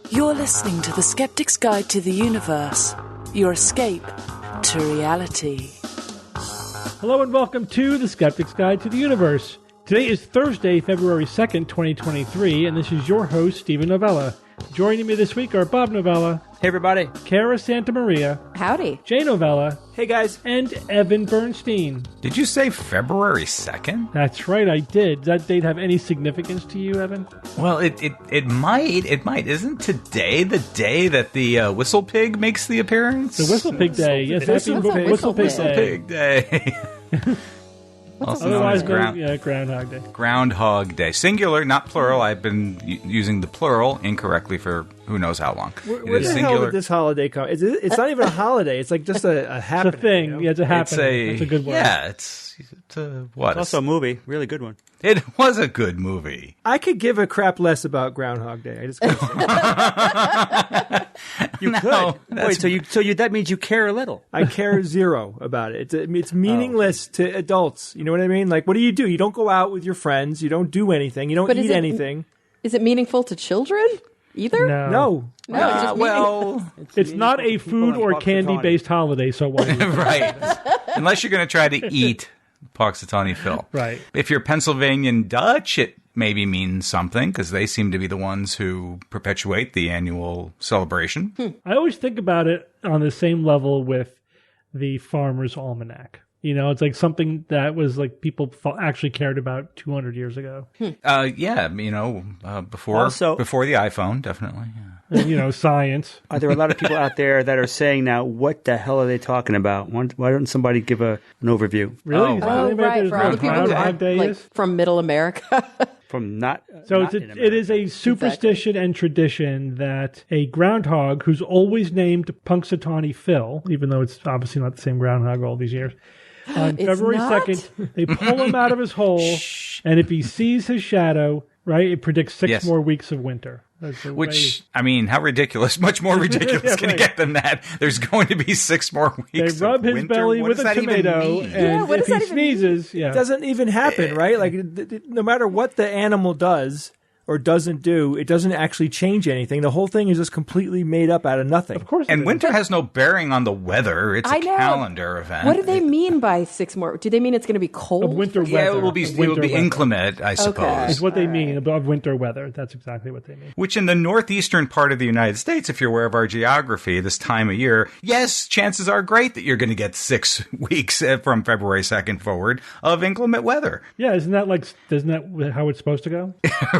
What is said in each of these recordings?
You're listening to the Skeptics Guide to the Universe, your escape to reality. Hello and welcome to the Skeptics Guide to the Universe. Today is Thursday, February 2nd, 2023, and this is your host, Stephen Novella. Joining me this week are Bob Novella. Hey, everybody. Kara Santamaria. Howdy. Jay Novella. Hey, guys. And Evan Bernstein. Did you say February 2nd? That's right, I did. Does that date have any significance to you, Evan? Well, it might. It might. Isn't today the day that the Whistle Pig makes the appearance? The Whistle Pig Day. Yes, happy Whistle Pig Day. Otherwise, Groundhog Day. Groundhog Day. Singular, not plural. I've been using the plural incorrectly for who knows how long. Where the hell did this holiday come? It's not even a holiday. It's like just a happening. It's a thing. You know? Yeah, it's a happening. It's a good word. Yeah, it's a what? It's also a movie. Really good one. It was a good movie. I could give a crap less about Groundhog Day. I just couldn't say. You could. Wait, so that means you care a little. I care zero about it. It's meaningless to adults. You know what I mean? Like, what do? You don't go out with your friends. You don't do anything. You don't eat anything. Is it meaningful to children either? No. It's just well, it's not a food or candy-based holiday, so why? Right. Unless you're going to try to eat Punxsutawney Phil. Right. If you're Pennsylvanian Dutch, it maybe means something because they seem to be the ones who perpetuate the annual celebration. I always think about it on the same level with the Farmer's Almanac. You know, it's like something that was like people actually cared about 200 years ago. Yeah, you know, before the iPhone, definitely. Yeah. And, you know, science. Are there a lot of people out there that are saying now, what the hell are they talking about? Why don't somebody give an overview? Really? Right. For all the people who aren't like from Middle America. It is a superstition and tradition that a groundhog who's always named Punxsutawney Phil, even though it's obviously not the same groundhog all these years, on February 2nd, they pull him out of his hole, and if he sees his shadow, right, it predicts 6 more weeks of winter. Which, I mean, how ridiculous. Much more ridiculous can you get than that? There's going to be 6 more weeks They rub his winter? belly What with a tomato, and if he sneezes... It doesn't even happen, right? Like, no matter what the animal does or doesn't do, it doesn't actually change anything. The whole thing is just completely made up out of nothing. Of course. And winter has no bearing on the weather. It's a calendar event. What do they mean by 6 more? Do they mean it's going to be cold? Of winter weather. Yeah, it will be inclement, I suppose. Is what they mean above winter weather. That's exactly what they mean. Which in the northeastern part of the United States, if you're aware of our geography, this time of year, yes, chances are great that you're going to get 6 weeks from February 2nd forward of inclement weather. Yeah, isn't that how it's supposed to go?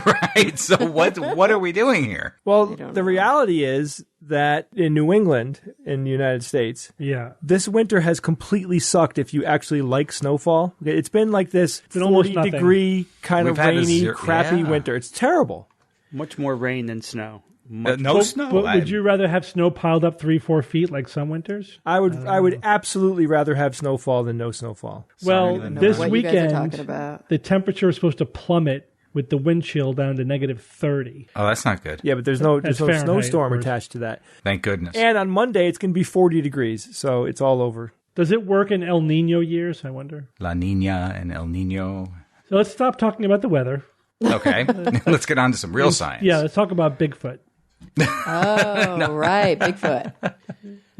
Right. So what are we doing here? Well, the reality is that in New England, in the United States, this winter has completely sucked if you actually like snowfall. It's been like this 40-degree kind of rainy, crappy winter. It's terrible. Much more rain than snow. No snow. But would you rather have snow piled up 3-4 feet like some winters? I would absolutely rather have snowfall than no snowfall. Well, this weekend, the temperature is supposed to plummet with the wind chill down to -30. Oh, that's not good. Yeah, but there's no snowstorm attached to that. Thank goodness. And on Monday, it's going to be 40 degrees, so it's all over. Does it work in El Nino years, I wonder? La Nina and El Nino. So let's stop talking about the weather. Okay. Let's get on to some real science. Yeah, let's talk about Bigfoot. Right, Bigfoot.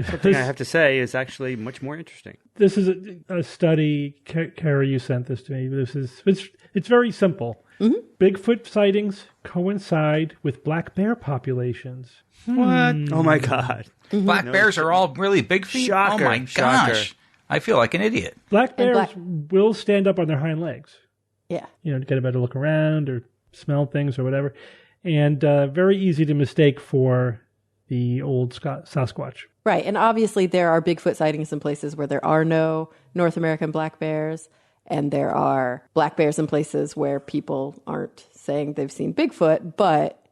Something I have to say is actually much more interesting. This is a study, Kara, you sent this to me. It's very simple. Mm-hmm. Bigfoot sightings coincide with black bear populations. What? Oh my God. Mm-hmm. Black bears are all really big feet? Shocker. Oh my gosh. I feel like an idiot. Black bears will stand up on their hind legs. Yeah. You know, to get a better look around or smell things or whatever. And very easy to mistake for the old Sasquatch. Right. And obviously there are Bigfoot sightings in places where there are no North American black bears. And there are black bears in places where people aren't saying they've seen Bigfoot, but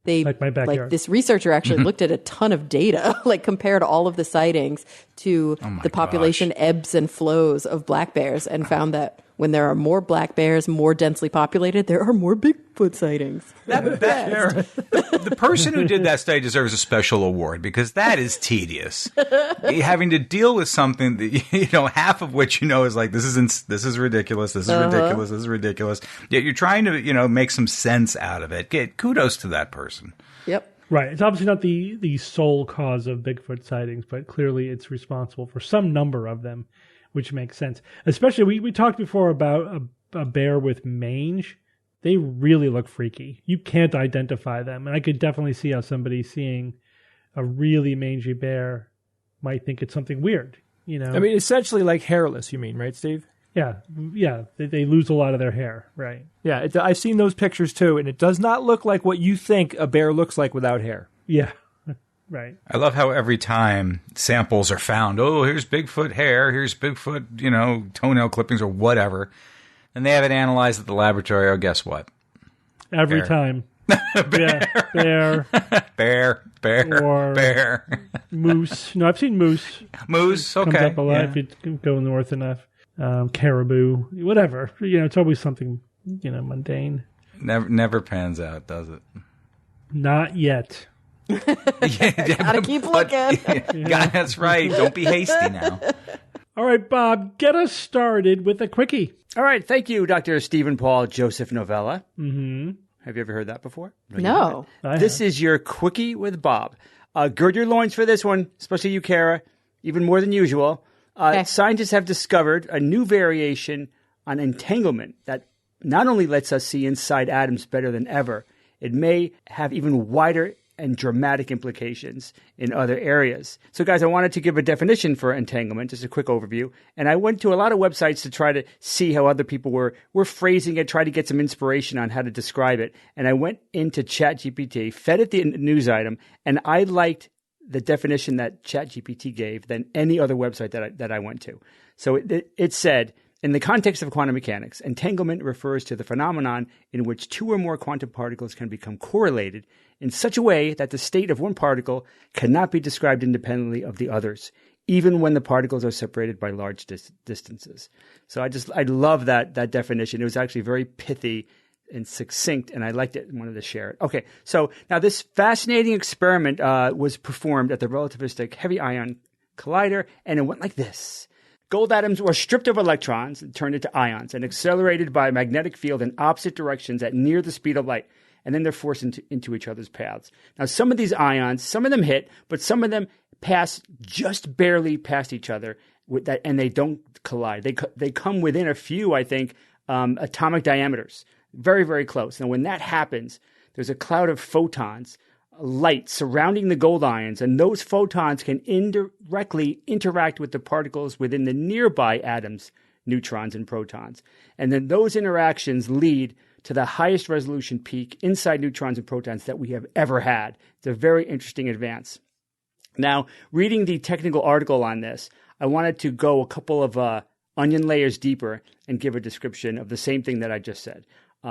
they, like my backyard. Like this researcher actually looked at a ton of data, like compared all of the sightings to the population ebbs and flows of black bears and found that when there are more black bears, more densely populated, there are more Bigfoot sightings. The person who did that study deserves a special award because that is tedious. Having to deal with something that, half of which is like, this is ridiculous, this is ridiculous, this is ridiculous. Yet you're trying to, make some sense out of it. Kudos to that person. Yep. Right. It's obviously not the sole cause of Bigfoot sightings, but clearly it's responsible for some number of them, which makes sense. Especially, we talked before about a bear with mange. They really look freaky. You can't identify them. And I could definitely see how somebody seeing a really mangy bear might think it's something weird, I mean, essentially like hairless, you mean, right, Steve? Yeah. They lose a lot of their hair, right? Yeah, I've seen those pictures too, and it does not look like what you think a bear looks like without hair. Yeah. Right. I love how every time samples are found, here's Bigfoot hair, here's Bigfoot, toenail clippings or whatever, and they have it analyzed at the laboratory. Oh, guess what? Every time. Bear. Yeah, bear. Bear. Moose. No, I've seen moose. Moose, okay. Comes up a lot if you go north enough. Caribou, whatever. It's always something, mundane. Never pans out, does it? Not yet. Gotta keep looking. That's right. Don't be hasty now. All right, Bob, get us started with a quickie. All right. Thank you, Dr. Stephen Paul Joseph Novella. Mm-hmm. Have you ever heard that before? No. This is your quickie with Bob. Gird your loins for this one, especially you, Kara, even more than usual. Okay. Scientists have discovered a new variation on entanglement that not only lets us see inside atoms better than ever, it may have even wider and dramatic implications in other areas. So, guys, I wanted to give a definition for entanglement, just a quick overview. And I went to a lot of websites to try to see how other people were phrasing it, try to get some inspiration on how to describe it. And I went into ChatGPT, fed it the news item, and I liked the definition that ChatGPT gave than any other website that I went to. So it said, in the context of quantum mechanics, entanglement refers to the phenomenon in which two or more quantum particles can become correlated in such a way that the state of one particle cannot be described independently of the others, even when the particles are separated by large distances. So I love that definition. It was actually very pithy and succinct, and I liked it and wanted to share it. Okay, so now this fascinating experiment was performed at the Relativistic Heavy Ion Collider, and it went like this. Gold atoms were stripped of electrons and turned into ions and accelerated by a magnetic field in opposite directions at near the speed of light, and then they're forced into each other's paths. Now, some of these ions, some of them hit, but some of them pass just barely past each other, and they don't collide. They come within a few, I think, atomic diameters. Very, very close. Now, when that happens, there's a cloud of photons, light surrounding the gold ions, and those photons can indirectly interact with the particles within the nearby atoms, neutrons and protons. And then those interactions lead to the highest resolution peak inside neutrons and protons that we have ever had. It's a very interesting advance. Now, reading the technical article on this, I wanted to go a couple of onion layers deeper and give a description of the same thing that I just said.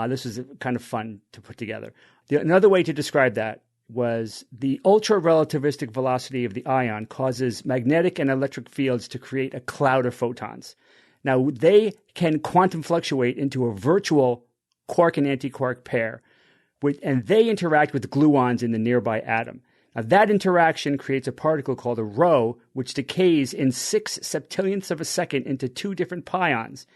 This was kind of fun to put together. Another way to describe that was the ultra-relativistic velocity of the ion causes magnetic and electric fields to create a cloud of photons. Now, they can quantum fluctuate into a virtual quark and antiquark pair, and they interact with gluons in the nearby atom. Now, that interaction creates a particle called a rho, which decays in 6 septillionths of a second into 2 different pions.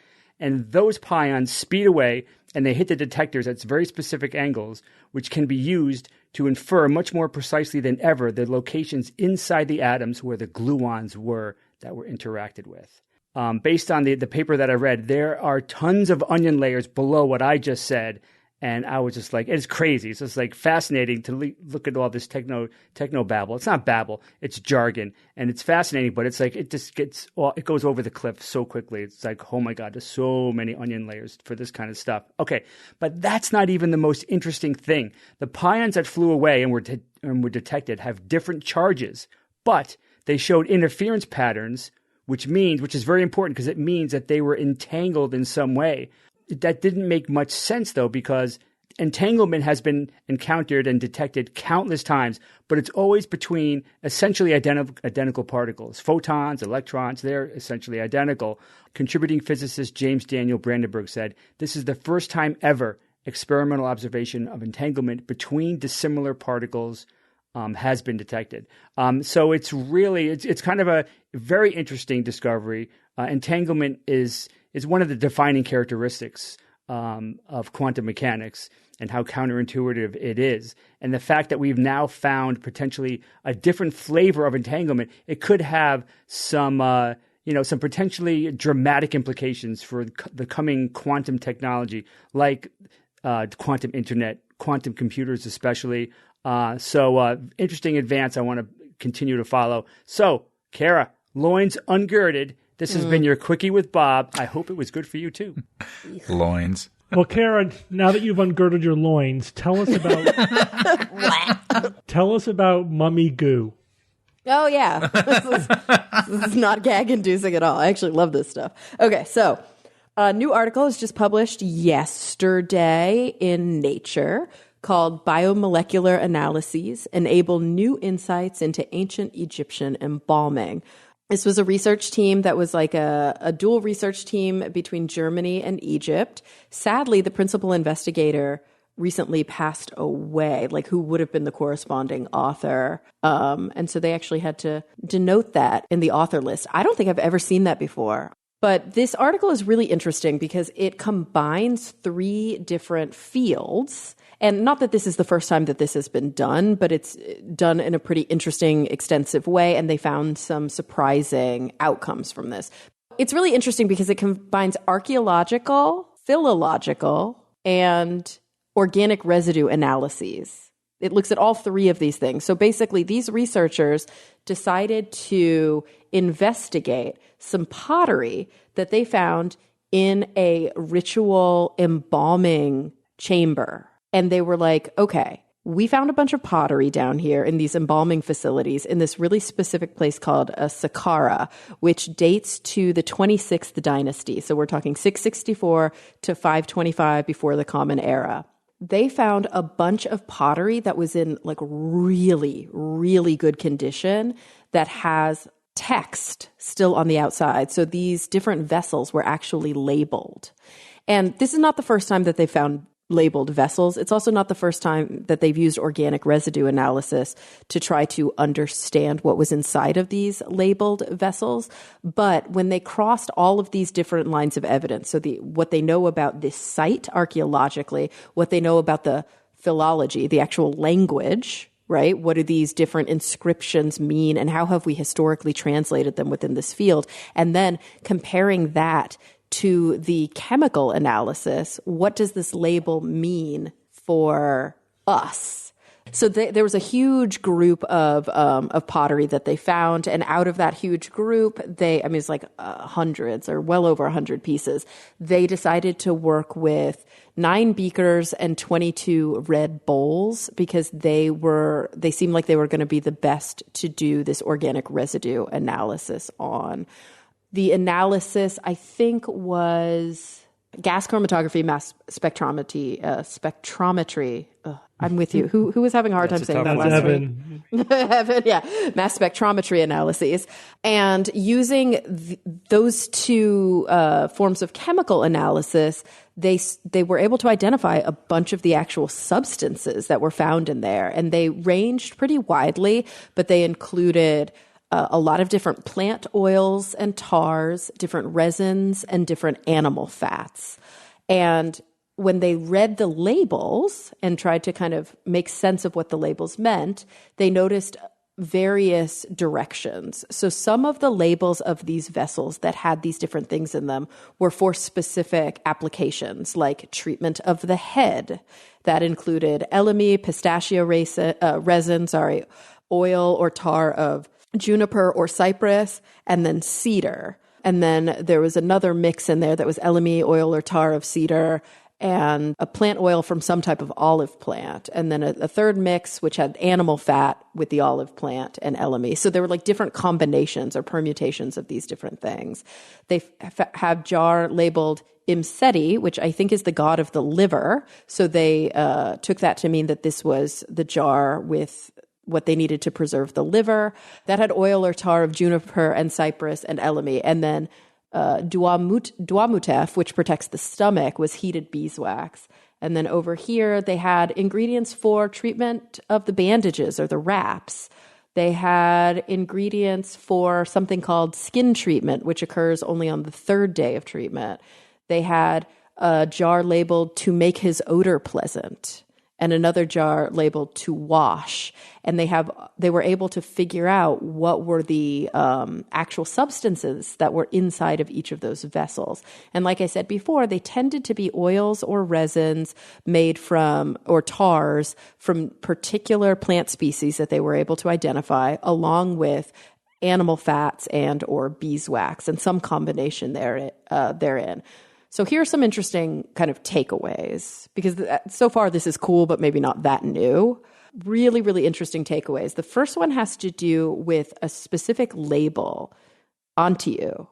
And those pions speed away, and they hit the detectors at very specific angles, which can be used to infer much more precisely than ever the locations inside the atoms where the gluons were that were interacted with. Based on the paper that I read, there are tons of onion layers below what I just said, and I was just like, it's crazy. It's just like fascinating to look at all this techno babble. It's not babble, it's jargon, and it's fascinating, but it's like it goes over the cliff so quickly. It's like, oh my God, there's so many onion layers for this kind of stuff. Okay, but that's not even the most interesting thing. The pions that flew away and were detected have different charges, but they showed interference patterns, which is very important because it means that they were entangled in some way. That didn't make much sense, though, because entanglement has been encountered and detected countless times, but it's always between essentially identical particles. Photons, electrons, they're essentially identical. Contributing physicist James Daniel Brandenburg said, "This is the first time ever experimental observation of entanglement between dissimilar particles has been detected." So it's really, it's kind of a very interesting discovery. Entanglement is one of the defining characteristics of quantum mechanics and how counterintuitive it is. And the fact that we've now found potentially a different flavor of entanglement, it could have some potentially dramatic implications for the coming quantum technology, like quantum internet, quantum computers especially. So interesting advance I want to continue to follow. So, Kara, loins ungirded. This has been your Quickie with Bob. I hope it was good for you, too. Loins. Well, Kara, now that you've ungirded your loins, tell us about mummy goo. Oh, yeah. This is not gag-inducing at all. I actually love this stuff. Okay, so a new article was just published yesterday in Nature called Biomolecular Analyses Enable New Insights into Ancient Egyptian Embalming. This was a research team that was like a dual research team between Germany and Egypt. Sadly, the principal investigator recently passed away, like who would have been the corresponding author. And so they actually had to denote that in the author list. I don't think I've ever seen that before. But this article is really interesting because it combines 3 different fields. And not that this is the first time that this has been done, but it's done in a pretty interesting, extensive way. And they found some surprising outcomes from this. It's really interesting because it combines archaeological, philological, and organic residue analyses. It looks at all 3 of these things. So basically, these researchers decided to investigate some pottery that they found in a ritual embalming chamber. And they were like, okay, we found a bunch of pottery down here in these embalming facilities in this really specific place called Saqqara, which dates to the 26th dynasty. So we're talking 664 to 525 before the Common Era. They found a bunch of pottery that was in like really, really good condition that has text still on the outside. So these different vessels were actually labeled. And this is not the first time that they found labeled vessels. It's also not the first time that they've used organic residue analysis to try to understand what was inside of these labeled vessels. But when they crossed all of these different lines of evidence, so what they know about this site archaeologically, what they know about the philology, the actual language, right? What do these different inscriptions mean and how have we historically translated them within this field? And then comparing that to the chemical analysis, what does this label mean for us? So there was a huge group of pottery that they found, and out of that huge group, it's like hundreds or well over 100 pieces. They decided to work with 9 beakers and 22 red bowls because they seemed like they were going to be the best to do this organic residue analysis on. The analysis, I think, was gas chromatography, mass spectrometry. I'm with you. Who was having a hard time saying that last Evan. week? Evan, yeah. Mass spectrometry analyses. And using those 2 forms of chemical analysis, they were able to identify a bunch of the actual substances that were found in there. And they ranged pretty widely, but they included a lot of different plant oils and tars, different resins, and different animal fats. And when they read the labels and tried to kind of make sense of what the labels meant, they noticed various directions. So some of the labels of these vessels that had these different things in them were for specific applications, like treatment of the head. That included elemi, pistachio resin, oil or tar of juniper or cypress, and then cedar. And then there was another mix in there that was elemi, oil or tar of cedar, and a plant oil from some type of olive plant, and then a third mix which had animal fat with the olive plant and elemi. So there were like different combinations or permutations of these different things. They have jar labeled Imseti, which I think is the god of the liver. So they took that to mean that this was the jar with what they needed to preserve the liver. That had oil or tar of juniper and cypress and elemi. And then duamutef, which protects the stomach, was heated beeswax. And then over here, they had ingredients for treatment of the bandages or the wraps. They had ingredients for something called skin treatment, which occurs only on the third day of treatment. They had a jar labeled to make his odor pleasant, and another jar labeled to wash. And they were able to figure out what were the actual substances that were inside of each of those vessels. And like I said before, they tended to be oils or resins made from, or tars from particular plant species that they were able to identify, along with animal fats and or beeswax and some combination therein. So here are some interesting kind of takeaways, because so far this is cool, but maybe not that new. Really, really interesting takeaways. The first one has to do with a specific label, antiu.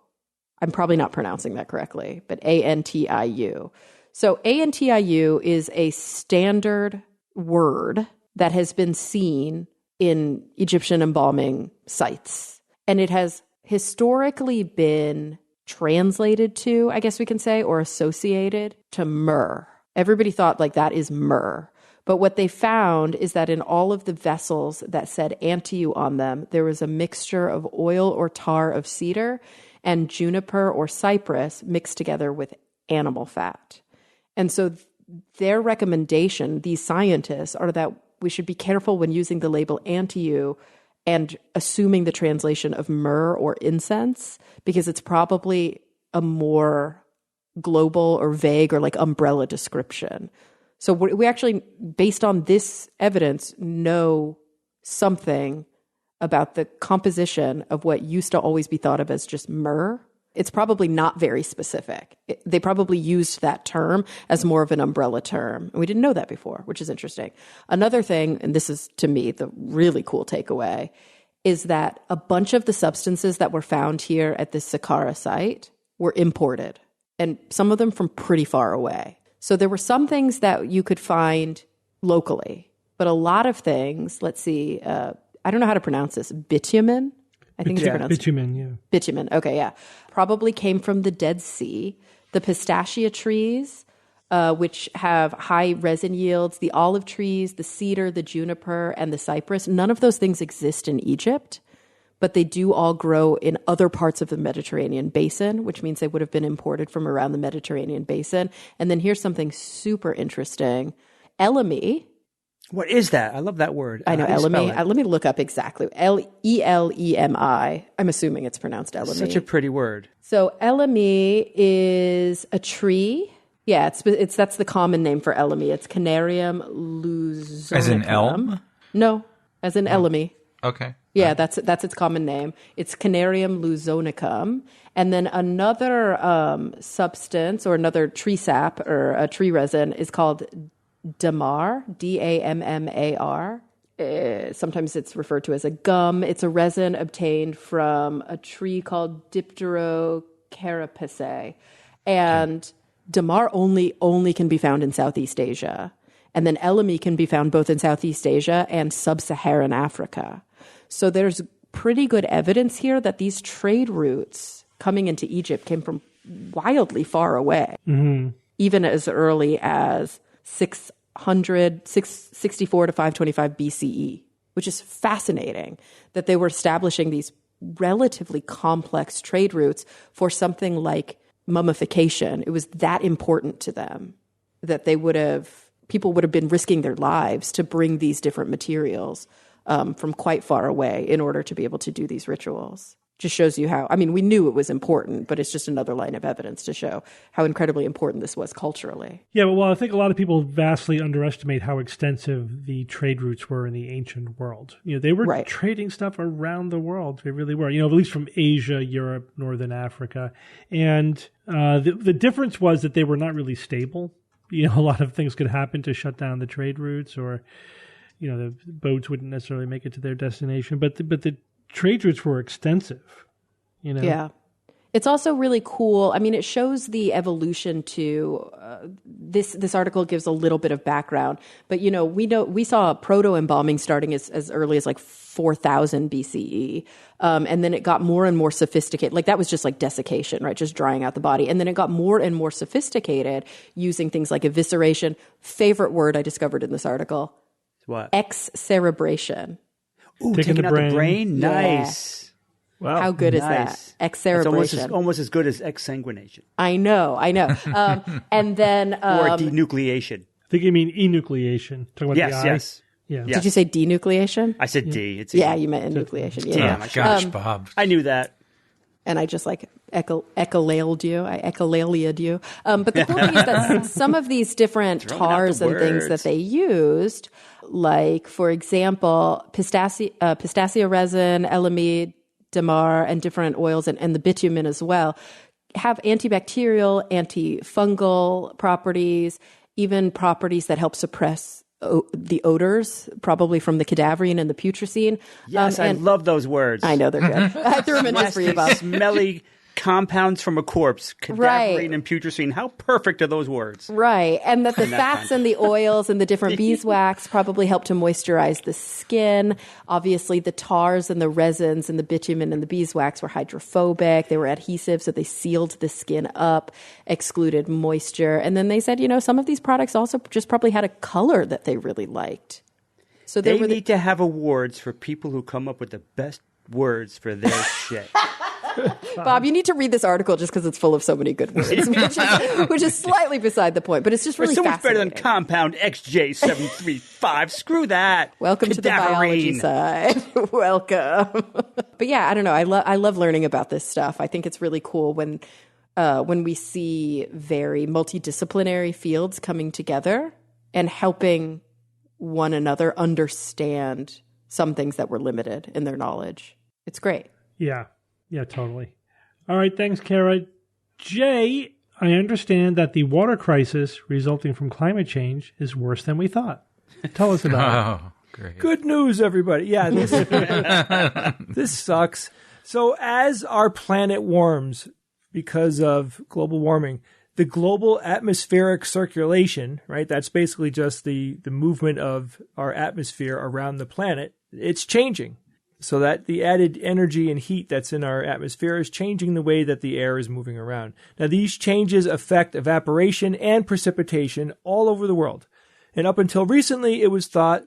I'm probably not pronouncing that correctly, but antiu. So antiu is a standard word that has been seen in Egyptian embalming sites. And it has historically been translated to, I guess we can say, or associated to myrrh. Everybody thought like that is myrrh. But what they found is that in all of the vessels that said antiu on them, there was a mixture of oil or tar of cedar and juniper or cypress mixed together with animal fat. And so their recommendation, these scientists, are that we should be careful when using the label antiu and assuming the translation of myrrh or incense, because it's probably a more global or vague or like umbrella description. So we actually, based on this evidence, know something about the composition of what used to always be thought of as just myrrh. It's probably not very specific. They probably used that term as more of an umbrella term. And we didn't know that before, which is interesting. Another thing, and this is to me the really cool takeaway, is that a bunch of the substances that were found here at this Saqqara site were imported, and some of them from pretty far away. So there were some things that you could find locally, but a lot of things, let's see, I don't know how to pronounce this, bitumen? I think it's pronounced bitumen, yeah. Bitumen, okay, yeah. Probably came from the Dead Sea. The pistachia trees, which have high resin yields, the olive trees, the cedar, the juniper, and the cypress, none of those things exist in Egypt, but they do all grow in other parts of the Mediterranean basin, which means they would have been imported from around the Mediterranean basin. And then here's something super interesting. Elemi. What is that? I love that word. I know, elemi. Let me look up exactly. Elemi. I'm assuming it's pronounced elemi. Such a pretty word. So elemi is a tree. Yeah, that's the common name for elemi. It's Canarium luzonicum. As in elm? No, as in elemi. Okay. Yeah, that's its common name. It's Canarium luzonicum. And then another substance or another tree sap or a tree resin is called Dammar, Dammar. Sometimes it's referred to as a gum. It's a resin obtained from a tree called Dipterocarapaceae. And Dammar only can be found in Southeast Asia. And then elemi can be found both in Southeast Asia and sub-Saharan Africa. So there's pretty good evidence here that these trade routes coming into Egypt came from wildly far away, even as early as 664 to 525 BCE, which is fascinating that they were establishing these relatively complex trade routes for something like mummification. It was that important to them that people would have been risking their lives to bring these different materials from quite far away in order to be able to do these rituals. Just shows you how, we knew it was important, but it's just another line of evidence to show how incredibly important this was culturally. Yeah, well, I think a lot of people vastly underestimate how extensive the trade routes were in the ancient world. They were trading stuff around the world. They really were, at least from Asia, Europe, Northern Africa. And the difference was that they were not really stable. a lot of things could happen to shut down the trade routes, or the boats wouldn't necessarily make it to their destination. But the trade routes were extensive. Yeah. It's also really cool. I mean, it shows the evolution to this article gives a little bit of background, but we saw proto-embalming starting as early as like 4000 BCE. And then it got more and more sophisticated. Like that was just like desiccation, right? Just drying out the body. And then it got more and more sophisticated using things like evisceration. Favorite word I discovered in this article. What? Excerebration. Ooh, taking out the brain? Nice. Yeah. Wow. How good is that? Excerebration. It's almost as good as exsanguination. I know. And then... or denucleation. I think you mean enucleation. Talking about the eye. Yes. Yeah. Did you say denucleation? I said D. It's you meant enucleation. Yeah. Oh, gosh, Bob. I knew that. And I just like echolalied you. I echolalied you. But the cool thing is that some of these different tars and things that they used, like, for example, pistachio resin, elamide, damar, and different oils, and the bitumen as well, have antibacterial, antifungal properties, even properties that help suppress the odors, probably from the cadaverine and the putrescine. Yes, I love those words. I know, they're good. I threw them in just for you, Bob. Smelly compounds from a corpse, cadaverine and putrescine. How perfect are those words? Right. And that the fats and the oils and the different beeswax probably help to moisturize the skin. Obviously, the tars and the resins and the bitumen and the beeswax were hydrophobic. They were adhesive, so they sealed the skin up, excluded moisture. And then they said, some of these products also just probably had a color that they really liked. So they need to have awards for people who come up with the best words for their shit. Bob, you need to read this article just because it's full of so many good words, which is slightly beside the point, but it's just really so much better than compound XJ735. Screw that. Welcome to the biology side. Welcome. But yeah, I don't know. I love learning about this stuff. I think it's really cool when we see very multidisciplinary fields coming together and helping one another understand some things that were limited in their knowledge. It's great. Yeah. Yeah, totally. All right, thanks, Kara. Jay, I understand that the water crisis resulting from climate change is worse than we thought. Tell us about it. Great. Good news, everybody. Yeah, this sucks. So as our planet warms because of global warming, the global atmospheric circulation, right, that's basically just the movement of our atmosphere around the planet, it's changing. So that the added energy and heat that's in our atmosphere is changing the way that the air is moving around. Now, these changes affect evaporation and precipitation all over the world. And up until recently, it was thought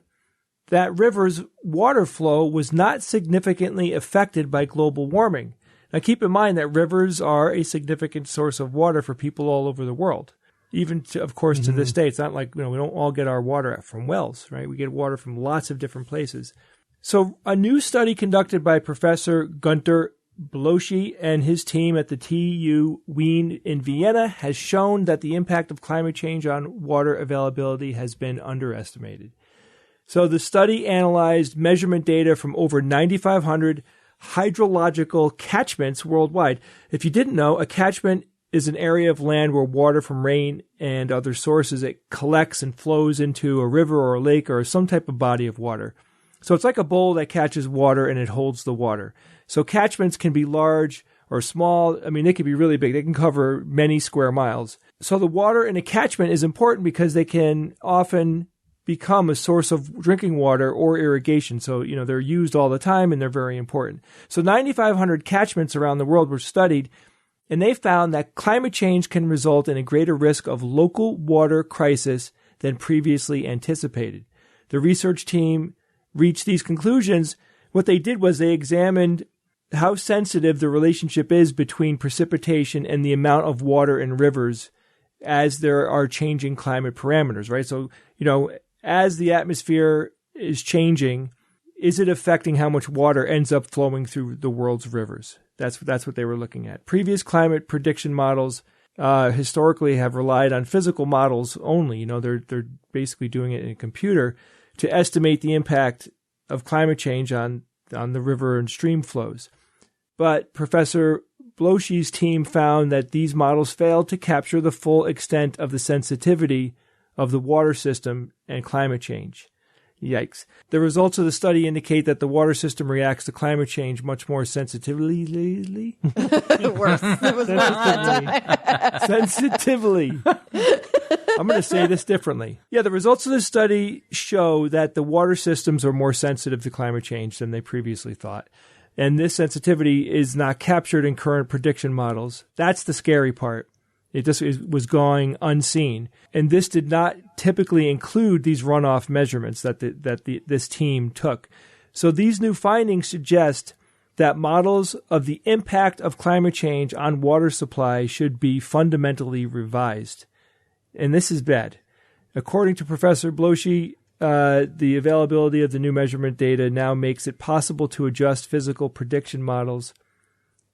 that rivers' water flow was not significantly affected by global warming. Now, keep in mind that rivers are a significant source of water for people all over the world. Even, of course, to this day. It's not like, we don't all get our water from wells, right? We get water from lots of different places. So a new study conducted by Professor Gunter Bloschi and his team at the TU Wien in Vienna has shown that the impact of climate change on water availability has been underestimated. So the study analyzed measurement data from over 9,500 hydrological catchments worldwide. If you didn't know, a catchment is an area of land where water from rain and other sources, it collects and flows into a river or a lake or some type of body of water. So it's like a bowl that catches water and it holds the water. So catchments can be large or small. I mean, they can be really big. They can cover many square miles. So the water in a catchment is important because they can often become a source of drinking water or irrigation. So, they're used all the time and they're very important. So 9,500 catchments around the world were studied, and they found that climate change can result in a greater risk of local water crisis than previously anticipated. The research team reached these conclusions. What they did was they examined how sensitive the relationship is between precipitation and the amount of water in rivers as there are changing climate parameters, right? So, as the atmosphere is changing, is it affecting how much water ends up flowing through the world's rivers? That's what they were looking at. Previous climate prediction models historically have relied on physical models only. They're basically doing it in a computer to estimate the impact of climate change on the river and stream flows. But Professor Blosche's team found that these models failed to capture the full extent of the sensitivity of the water system and climate change. Yikes. The results of the study indicate that the water system reacts to climate change much more sensitively. Worse. It was worse that time. Sensitively. I'm going to say this differently. Yeah, the results of the study show that the water systems are more sensitive to climate change than they previously thought. And this sensitivity is not captured in current prediction models. That's the scary part. It just was going unseen. And this did not typically include these runoff measurements that this team took. So these new findings suggest that models of the impact of climate change on water supply should be fundamentally revised. And this is bad. According to Professor Bloschi, the availability of the new measurement data now makes it possible to adjust physical prediction models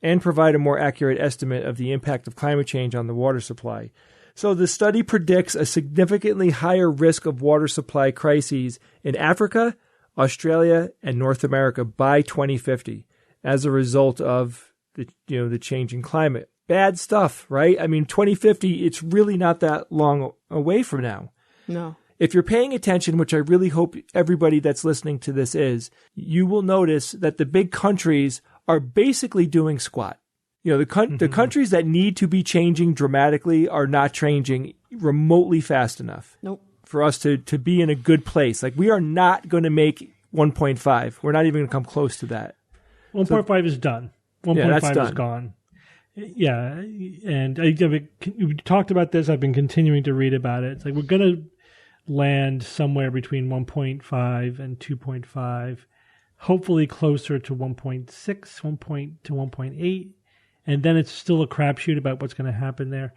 and provide a more accurate estimate of the impact of climate change on the water supply. So the study predicts a significantly higher risk of water supply crises in Africa, Australia, and North America by 2050 as a result of the changing climate. Bad stuff, right? I mean, 2050, it's really not that long away from now. No. If you're paying attention, which I really hope everybody that's listening to this is, you will notice that the big countries are basically doing squat. The countries that need to be changing dramatically are not changing remotely fast enough. Nope. For us to be in a good place. Like, we are not going to make 1.5. We're not even going to come close to that. 1.5 is done. 1.5 is gone. Yeah, and we talked about this. I've been continuing to read about it. It's like we're going to land somewhere between 1.5 and 2.5, hopefully closer to 1.6, 1.8, and then it's still a crapshoot about what's going to happen there.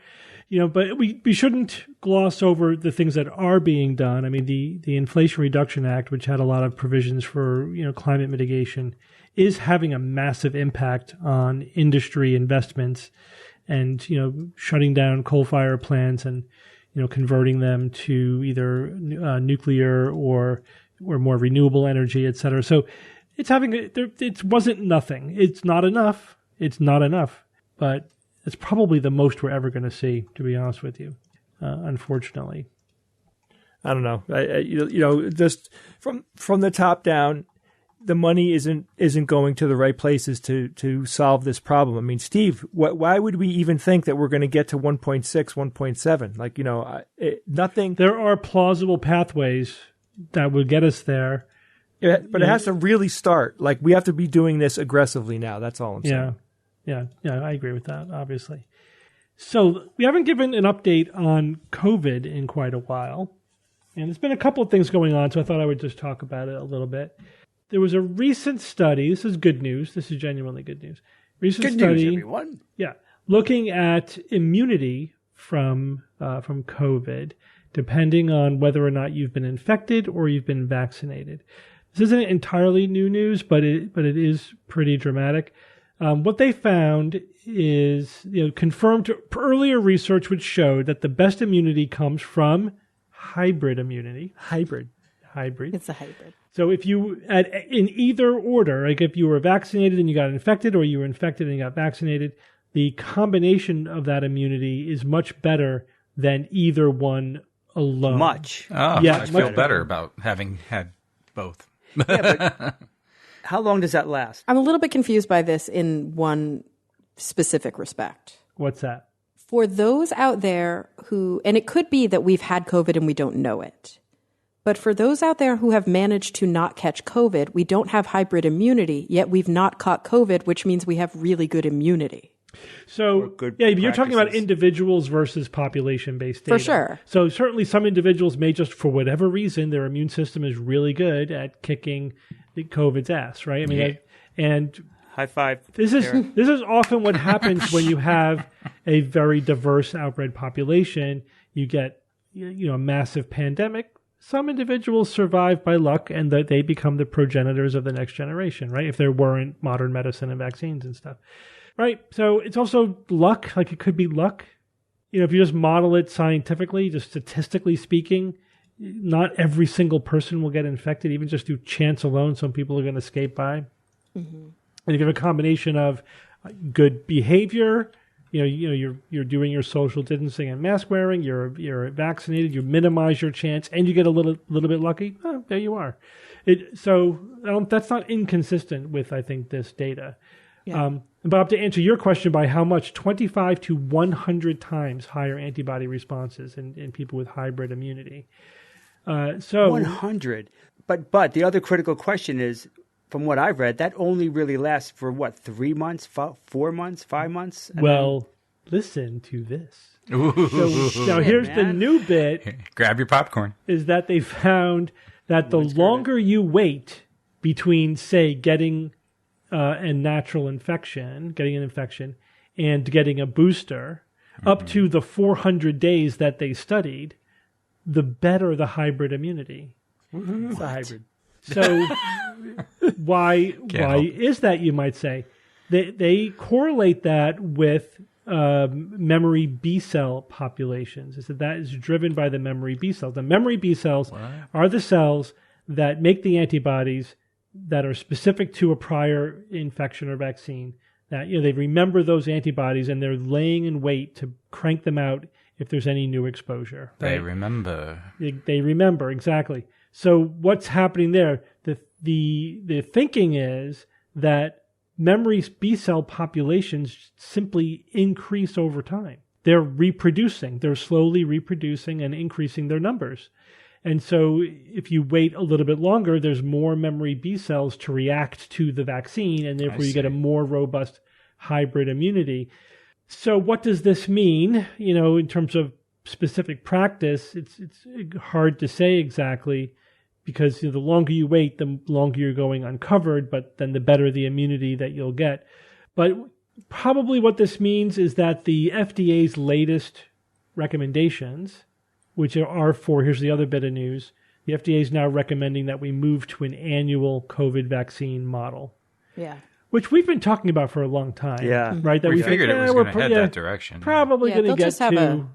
But we shouldn't gloss over the things that are being done. I mean, the Inflation Reduction Act, which had a lot of provisions for climate mitigation, is having a massive impact on industry investments, and shutting down coal-fired plants and converting them to either nuclear or more renewable energy, et cetera. So it's it wasn't nothing. It's not enough. It's not enough, but it's probably the most we're ever going to see, to be honest with you, unfortunately. I don't know. Just from the top down, the money isn't going to the right places to solve this problem. I mean, Steve, why would we even think that we're going to get to 1.6, 1.7? Like, nothing. There are plausible pathways that would get us there. But it has to really start. Like, we have to be doing this aggressively now. That's all I'm saying. Yeah, I agree with that, obviously. So we haven't given an update on COVID in quite a while. And there's been a couple of things going on, so I thought I would just talk about it a little bit. There was a recent study. This is good news. This is genuinely good news. Recent good study, news, everyone. Yeah, looking at immunity from COVID, depending on whether or not you've been infected or you've been vaccinated. This isn't entirely new news, but it is pretty dramatic. What they found is confirmed earlier research which showed that the best immunity comes from hybrid immunity. Hybrid. It's a hybrid. So if you, in either order, like if you were vaccinated and you got infected, or you were infected and you got vaccinated, the combination of that immunity is much better than either one alone. Much. Oh, yeah, I feel better about having had both. Yeah, but how long does that last? I'm a little bit confused by this in one specific respect. What's that? For those out there who, and it could be that we've had COVID and we don't know it, but for those out there who have managed to not catch COVID, we don't have hybrid immunity, yet we've not caught COVID, which means we have really good immunity. So, you're talking about individuals versus population-based data. For sure. So certainly some individuals may just, for whatever reason, their immune system is really good at kicking the COVID's ass, right? I mean, and high five. This is often what happens when you have a very diverse outbred population. You get a massive pandemic. Some individuals survive by luck, and that they become the progenitors of the next generation, right? If there weren't modern medicine and vaccines and stuff, right? So it's also luck. Like, it could be luck. If you just model it scientifically, just statistically speaking, not every single person will get infected, even just through chance alone. Some people are going to escape by. Mm-hmm. And if you have a combination of good behavior. You're doing your social distancing and mask wearing. You're vaccinated. You minimize your chance, and you get a little bit lucky. Oh, there you are. That's not inconsistent with, I think, this data. Yeah. Bob, to answer your question, by how much? 25 to 100 times higher antibody responses in people with hybrid immunity. 100. But the other critical question is, from what I've read, that only really lasts for 3 months, 4 months, 5 months? Listen to this. Now here's the new bit. Grab your popcorn. Is that they found that the longer you wait between, say, getting an infection, and getting a booster, up to the 400 days that they studied, the better the hybrid immunity. It's a hybrid. So why is that, you might say? They correlate that with memory B cell populations. Is that is driven by the memory B cells. The memory B cells are the cells that make the antibodies that are specific to a prior infection or vaccine. That they remember those antibodies, and they're laying in wait to crank them out if there's any new exposure. Right? They remember. They remember, exactly. So what's happening there? The thinking is that memory B cell populations simply increase over time. They're reproducing. They're slowly reproducing and increasing their numbers. And so if you wait a little bit longer, there's more memory B cells to react to the vaccine, and therefore you get a more robust hybrid immunity. So what does this mean, in terms of specific practice? It's hard to say exactly, because the longer you wait, the longer you're going uncovered, but then the better the immunity that you'll get. But probably what this means is that the FDA's latest recommendations, which are for, here's the other bit of news, the FDA is now recommending that we move to an annual COVID vaccine model. Yeah. Which we've been talking about for a long time. Yeah. Right? That we figured it was going to head that direction. Probably going to get to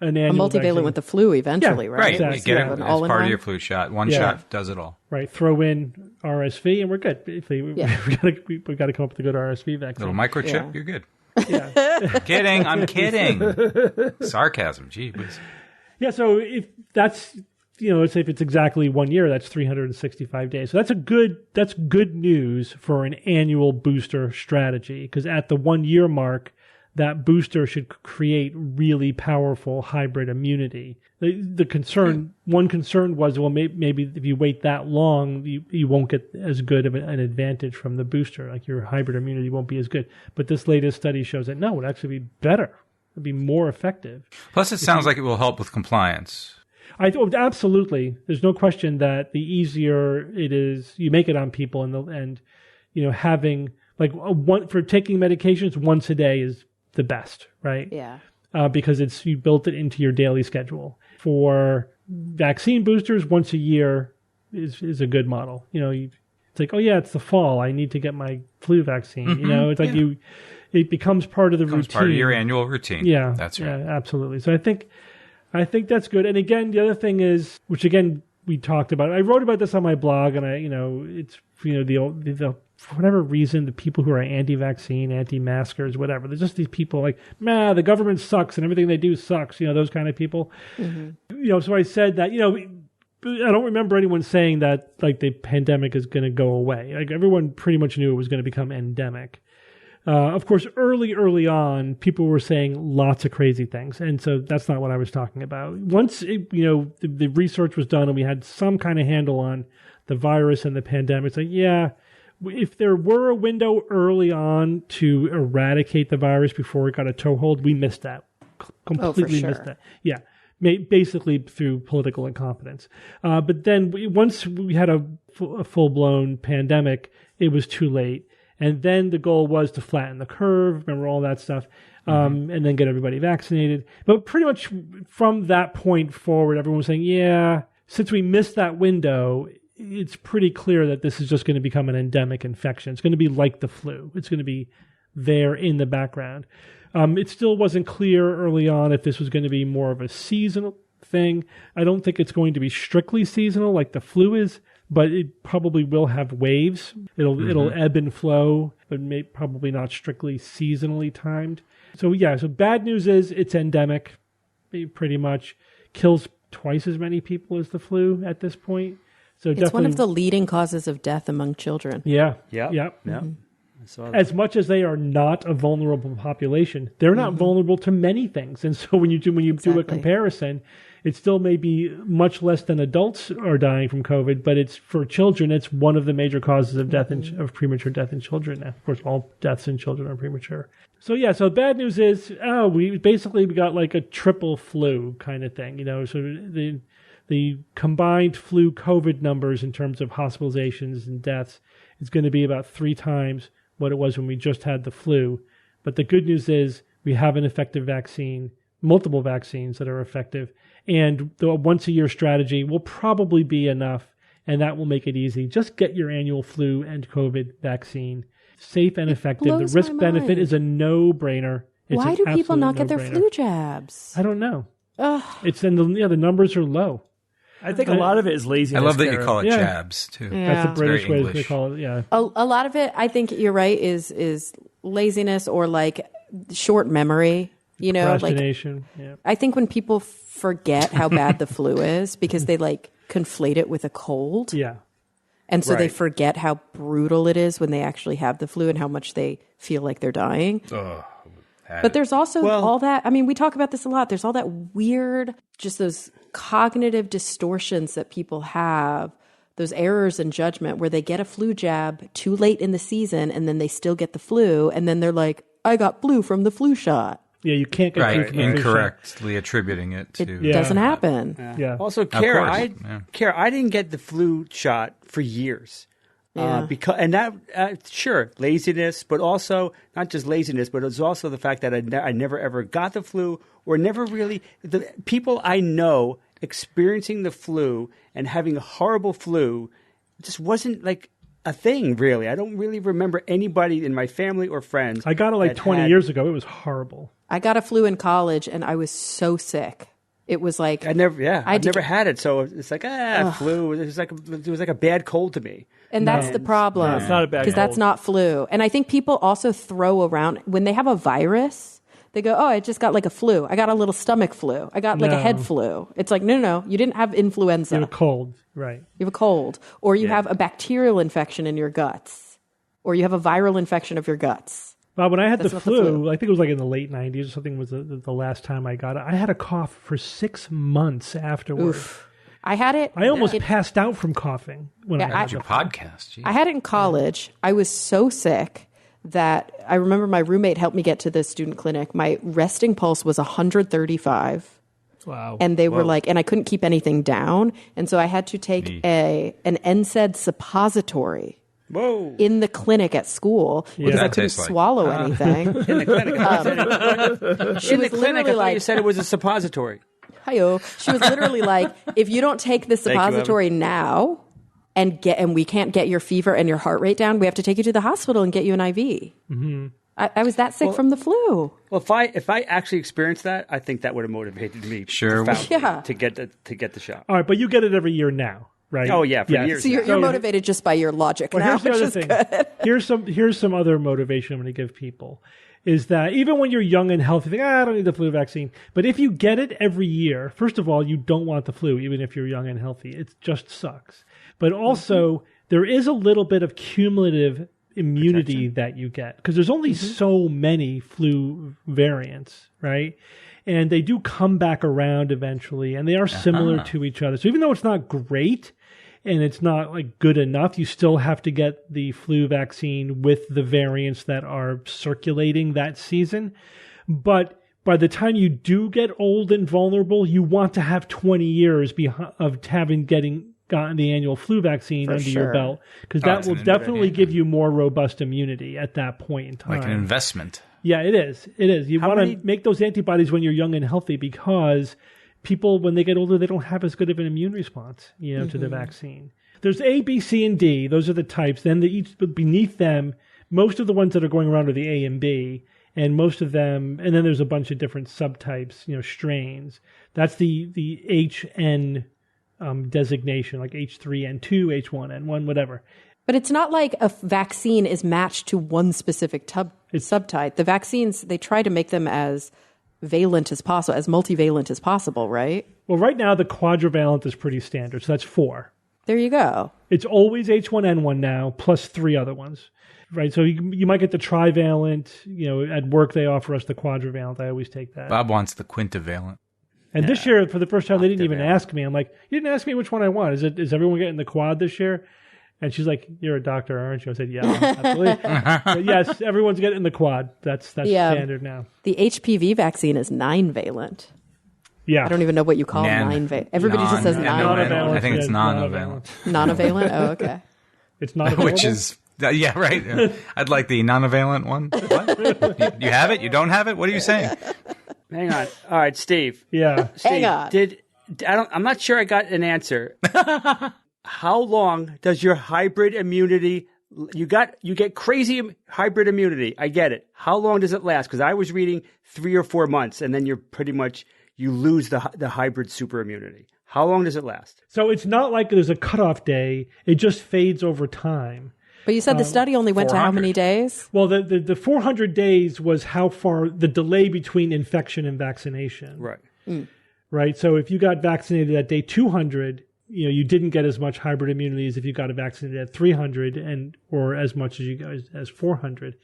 an annual multivalent vaccine with the flu eventually, right? Right. Exactly. You get it as part of your flu shot. One shot does it all. Right. Throw in RSV and we're good. We've got to come up with a good RSV vaccine. Little microchip, you're good. Yeah. Kidding. I'm kidding. Sarcasm. Gee whiz. Yeah, so if that's, let's say if it's exactly 1 year, that's 365 days. So that's good news for an annual booster strategy, because at the 1 year mark, that booster should create really powerful hybrid immunity. One concern was, maybe if you wait that long, you won't get as good of an advantage from the booster. Like your hybrid immunity won't be as good. But this latest study shows that no, it would actually be better. It'd be more effective. Plus, it sounds like it will help with compliance. Absolutely. There's no question that the easier it is, you make it on people, and having for taking medications once a day is the best, right? Yeah. Because you built it into your daily schedule. For vaccine boosters, once a year is a good model. It's like, it's the fall, I need to get my flu vaccine. Mm-hmm. It's like it becomes part of the routine. Part of your annual routine. Yeah, that's right. Yeah, absolutely. So I think that's good. And again, the other thing is, which again we talked about. I wrote about this on my blog, and it's the for whatever reason, the people who are anti-vaccine, anti-maskers, whatever, there's just these people like, the government sucks and everything they do sucks. Those kind of people. Mm-hmm. So I said that I don't remember anyone saying that the pandemic is going to go away. Everyone pretty much knew it was going to become endemic. Of course, early on, people were saying lots of crazy things, and so that's not what I was talking about. Once the research was done and we had some kind of handle on the virus and the pandemic, it's like, if there were a window early on to eradicate the virus before it got a toehold, we missed that. Completely missed that. Yeah. Basically through political incompetence. But then once we had a full-blown pandemic, it was too late. And then the goal was to flatten the curve, remember all that stuff, and then get everybody vaccinated. But pretty much from that point forward, everyone was saying, since we missed that window, it's pretty clear that this is just going to become an endemic infection. It's going to be like the flu. It's going to be there in the background. It still wasn't clear early on if this was going to be more of a seasonal thing. I don't think it's going to be strictly seasonal like the flu is, but it probably will have waves. It'll ebb and flow but probably not strictly seasonally timed. So so bad news is it's endemic, pretty much. Kills twice as many people as the flu at this point. So it's one of the leading causes of death among children. Yeah. Mm-hmm. As much as they are not a vulnerable population, they're not vulnerable to many things. And so when you do a comparison, it still may be much less than adults are dying from COVID, but it's for children, it's one of the major causes of death of premature death in children. Of course, all deaths in children are premature. So so bad news is, we got like a triple flu kind of thing, so the combined flu COVID numbers in terms of hospitalizations and deaths is going to be about 3 times what it was when we just had the flu. But the good news is we have an effective vaccine, multiple vaccines that are effective, and the once-a-year strategy will probably be enough, and that will make it easy. Just get your annual flu and COVID vaccine. Safe and effective. The risk-benefit is a no-brainer. Why do people not get their flu jabs? I don't know. It's the numbers are low. I think a lot of it is laziness. I love that you call it jabs, too. Yeah. That's a British way to call it, yeah. A lot of it, I think you're right, is laziness or like short memory. Procrastination. I think when people forget how bad the flu is because they conflate it with a cold. Yeah. And so they forget how brutal it is when they actually have the flu and how much they feel like they're dying. But there's also all that, we talk about this a lot. There's all that weird, just those cognitive distortions that people have, those errors in judgment where they get a flu jab too late in the season and then they still get the flu. And then they're like, I got flu from the flu shot. Yeah, you can't get flu from the flu shot. Incorrectly attributing it to... It doesn't happen. Yeah. Also, Kara, I didn't get the flu shot for years. Sure, laziness, but also not just laziness, but it's also the fact that I never ever got the flu or never really the people I know experiencing the flu and having a horrible flu just wasn't like a thing really. I don't really remember anybody in my family or friends. I got it 20 years ago. It was horrible. I got a flu in college and I was so sick. It was like I've never had it, so it's like flu. It was like a bad cold to me. And that's the problem. It's not a bad cold. Because that's not flu. And I think people also throw around when they have a virus. They go, I just got like a flu. I got a little stomach flu. I got like a head flu. It's like, no, you didn't have influenza. You have a cold, right? You have a cold, or you have a bacterial infection in your guts, or you have a viral infection of your guts. Well, when I had the flu, I think it was like in the late 90s or something was the last time I got it. I had a cough for 6 months afterward. Oof. I had it. I almost passed out from coughing when I had your podcast. Geez. I had it in college. I was so sick that I remember my roommate helped me get to the student clinic. My resting pulse was 135. Wow. And they were like, and I couldn't keep anything down. And so I had to take an NSAID suppository. Whoa. In the clinic at school because I couldn't swallow anything. In the clinic. She was literally like, you said it was a suppository. Hi-yo. She was literally like, if you don't take this suppository now and we can't get your fever and your heart rate down, we have to take you to the hospital and get you an IV. Mm-hmm. I was that sick from the flu. Well, if I actually experienced that, I think that would have motivated me. Sure. To get the shot. All right, but you get it every year now. Right. Oh yeah, for years. So you're motivated just by your logic now, which is good. Here's some other motivation I'm going to give people, is that even when you're young and healthy, you think, I don't need the flu vaccine. But if you get it every year, first of all, you don't want the flu, even if you're young and healthy. It just sucks. But also, there is a little bit of cumulative immunity that you get because there's only so many flu variants, right? And they do come back around eventually, and they are similar to each other. So even though it's not great, and it's not like good enough, you still have to get the flu vaccine with the variants that are circulating that season. But by the time you do get old and vulnerable, you want to have 20 years of gotten the annual flu vaccine under your belt, because that will definitely give you more robust immunity at that point in time. Like an investment. Yeah, it is. It is. You want to make those antibodies when you're young and healthy because people, when they get older, they don't have as good of an immune response, to the vaccine. There's A, B, C, and D. Those are the types. Then beneath them, most of the ones that are going around are the A and B, and most of them, and then there's a bunch of different subtypes, strains. That's the HN designation, like H3N2, H1N1, whatever. But it's not like a vaccine is matched to one specific subtype. The vaccines, they try to make them as valent as possible, as multivalent as possible, right? Well, right now the quadrivalent is pretty standard, so that's 4. There you go. It's always H1N1 now, plus 3 other ones, right? So you might get the trivalent. At work they offer us the quadrivalent. I always take that. Bob wants the quintivalent. And this year, for the first time, they didn't even ask me. I'm like, you didn't ask me which one I want. Is everyone getting the quad this year? And she's like, "You're a doctor, aren't you?" I said, "Yeah, absolutely." But yes, everyone's getting the quad. That's standard now. The HPV vaccine is 9-valent. Yeah. I don't even know what you call 9-valent. Everybody just says 9-valent. I think it's non-valent. Non-valent? Oh, okay. It's not available? Which is, yeah, right. I'd like the non-valent one. What? You have it? You don't have it? What are you saying? Hang on. All right, Steve. Yeah. Steve, hang on. I'm not sure I got an answer. How long does your hybrid immunity? You get crazy hybrid immunity. I get it. How long does it last? Because I was reading 3 or 4 months, and then you lose the hybrid super immunity. How long does it last? So it's not like there's a cutoff day. It just fades over time. But you said the study only went 400. To how many days? Well, the 400 days was how far the delay between infection and vaccination. Right. Right. So if you got vaccinated at day 200, you didn't get as much hybrid immunity as if you got vaccinated at 300 or as much as you guys as 400.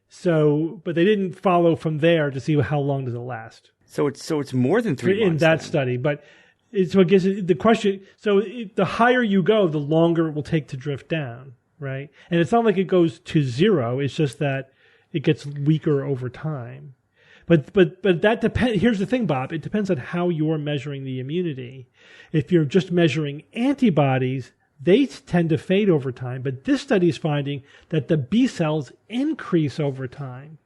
So, but they didn't follow from there to see how long does it last. So it's more than 3 months in that study, but so it gives the question. So the higher you go, the longer it will take to drift down, right? And it's not like it goes to 0. It's just that it gets weaker over time. But that depends. Here's the thing, Bob. It depends on how you're measuring the immunity. If you're just measuring antibodies, they tend to fade over time. But this study is finding that the B cells increase over time.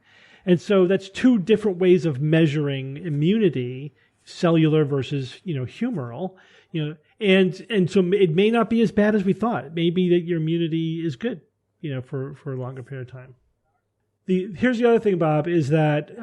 And so that's 2 different ways of measuring immunity, cellular versus, humoral, and so it may not be as bad as we thought. It may be that your immunity is good, for a longer period of time. Here's the other thing, Bob, is that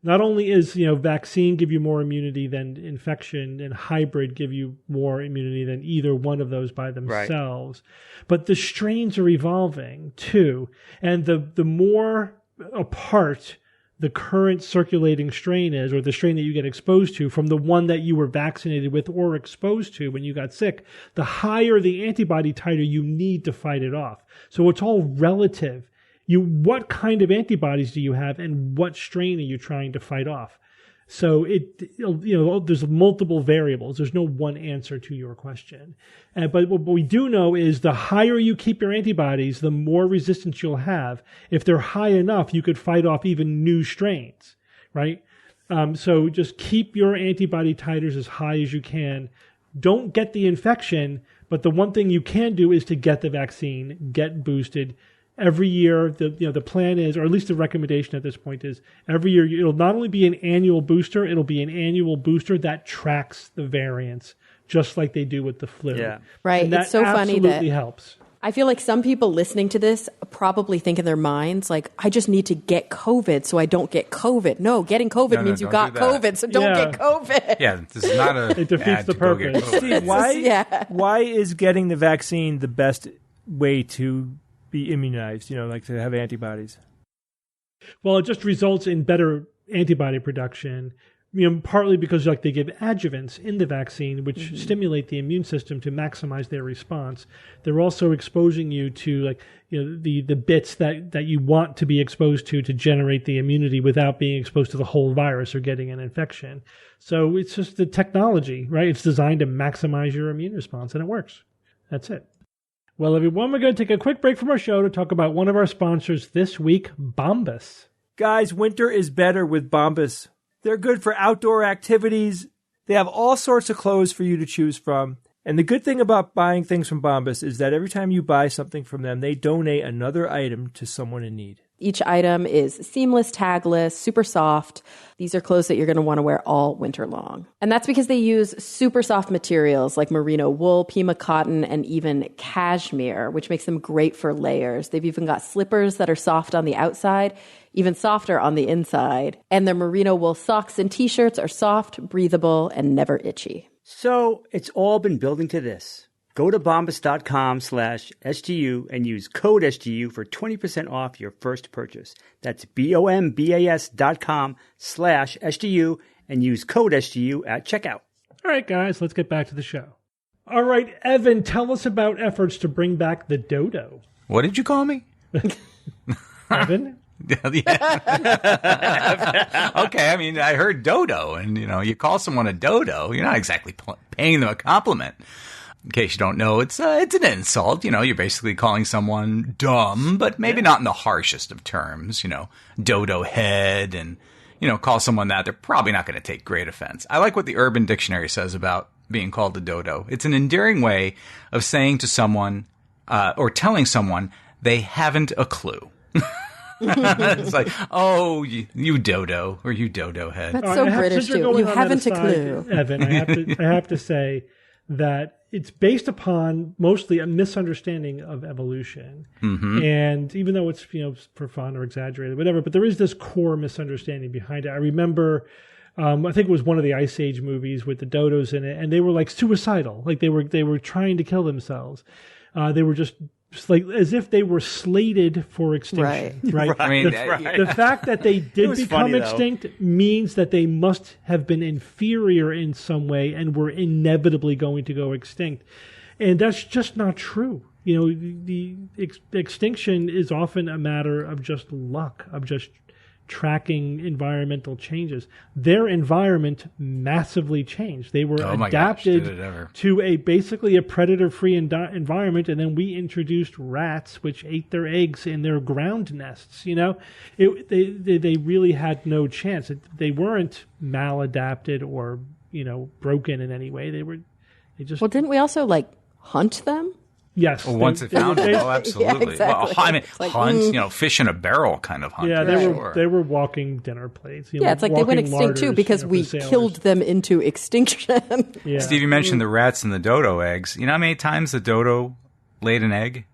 not only is, vaccine give you more immunity than infection, and hybrid give you more immunity than either one of those by themselves, but the strains are evolving too. And the more apart the current circulating strain is, or the strain that you get exposed to from the one that you were vaccinated with or exposed to when you got sick, the higher the antibody titer you need to fight it off. So it's all relative. What kind of antibodies do you have, and what strain are you trying to fight off? So there's multiple variables. There's no one answer to your question. But what we do know is the higher you keep your antibodies, the more resistance you'll have. If they're high enough, you could fight off even new strains, right? So just keep your antibody titers as high as you can. Don't get the infection, but the one thing you can do is to get the vaccine, get boosted. Every year, the plan is, or at least the recommendation at this point is, every year it'll not only be an annual booster, it'll be an annual booster that tracks the variants, just like they do with the flu. Yeah, right. And that it's so funny that absolutely helps. I feel like some people listening to this probably think in their minds, like, I just need to get COVID so I don't get COVID. No, getting COVID means you got COVID, so don't get COVID. Yeah, this is not a. It defeats the purpose. Steve, why is getting the vaccine the best way to be immunized, like to have antibodies? Well, it just results in better antibody production, partly because they give adjuvants in the vaccine, which stimulate the immune system to maximize their response. They're also exposing you to the bits that you want to be exposed to generate the immunity without being exposed to the whole virus or getting an infection. So it's just the technology, right? It's designed to maximize your immune response, and it works. That's it. Well, everyone, we're going to take a quick break from our show to talk about one of our sponsors this week, Bombas. Guys, winter is better with Bombas. They're good for outdoor activities. They have all sorts of clothes for you to choose from. And the good thing about buying things from Bombas is that every time you buy something from them, they donate another item to someone in need. Each item is seamless, tagless, super soft. These are clothes that you're going to want to wear all winter long. And that's because they use super soft materials like merino wool, Pima cotton, and even cashmere, which makes them great for layers. They've even got slippers that are soft on the outside, even softer on the inside. And their merino wool socks and t-shirts are soft, breathable, and never itchy. So it's all been building to this. Go to bombas.com/SGU and use code SGU for 20% off your first purchase. That's BOMBAS.com/SGU and use code SGU at checkout. All right, guys, let's get back to the show. All right, Evan, tell us about efforts to bring back the dodo. What did you call me? Evan? Okay, I mean, I heard dodo, and, you call someone a dodo, you're not exactly paying them a compliment. In case you don't know, it's an insult. You're basically calling someone dumb, but maybe not in the harshest of terms, dodo head, and, call someone that. They're probably not going to take great offense. I like what the Urban Dictionary says about being called a dodo. It's an endearing way of saying to someone, or telling someone they haven't a clue. It's like, oh, you dodo, or you dodo head. That's so British, too. You haven't a clue. Evan, I have to say that it's based upon mostly a misunderstanding of evolution. Mm-hmm. And even though it's, for fun or exaggerated, whatever, but there is this core misunderstanding behind it. I remember, I think it was one of the Ice Age movies with the dodos in it, and they were like suicidal. Like they were trying to kill themselves. They were just like as if they were slated for extinction. Right. I mean, the fact that they did become extinct means that they must have been inferior in some way and were inevitably going to go extinct. And that's just not true. The extinction is often a matter of just luck, of just tracking environmental changes. Their environment massively changed. They were adapted to basically a predator-free environment, and then we introduced rats, which ate their eggs in their ground nests. They really had no chance. They weren't maladapted or broken in any way. They just. Well, didn't we also hunt them? Yes. Well, once they found it, absolutely. Yeah, exactly. Well, hunt, fish in a barrel kind of hunt. Yeah, they were walking dinner plates. It's like they went extinct too because we killed them into extinction. Yeah. Steve, you mentioned the rats and the dodo eggs. You know how many times the dodo laid an egg?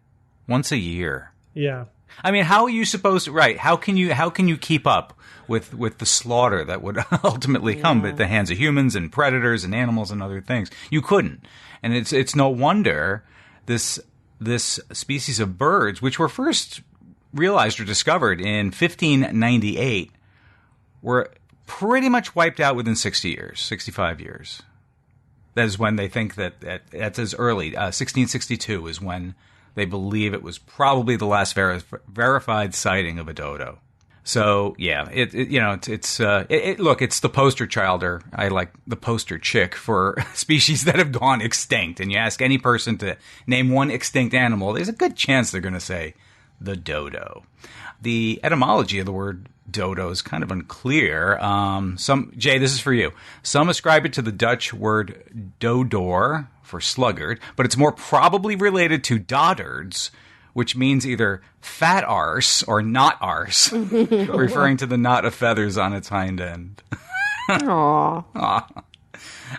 Once a year. Yeah. I mean, how are you supposed to? Right? How can you keep up with the slaughter that would ultimately come at the hands of humans and predators and animals and other things? You couldn't, and it's no wonder. This species of birds, which were first realized or discovered in 1598, were pretty much wiped out within 65 years. That is when they think that's as early. 1662 is when they believe it was probably the last verified sighting of a dodo. So yeah, look, it's the poster child, or I like the poster chick for species that have gone extinct. And you ask any person to name one extinct animal, there's a good chance they're going to say the dodo. The etymology of the word dodo is kind of unclear. Jay, this is for you. Some ascribe it to the Dutch word dodor for sluggard, but it's more probably related to doddards, which means either fat arse or not arse, referring to the knot of feathers on its hind end. Aww.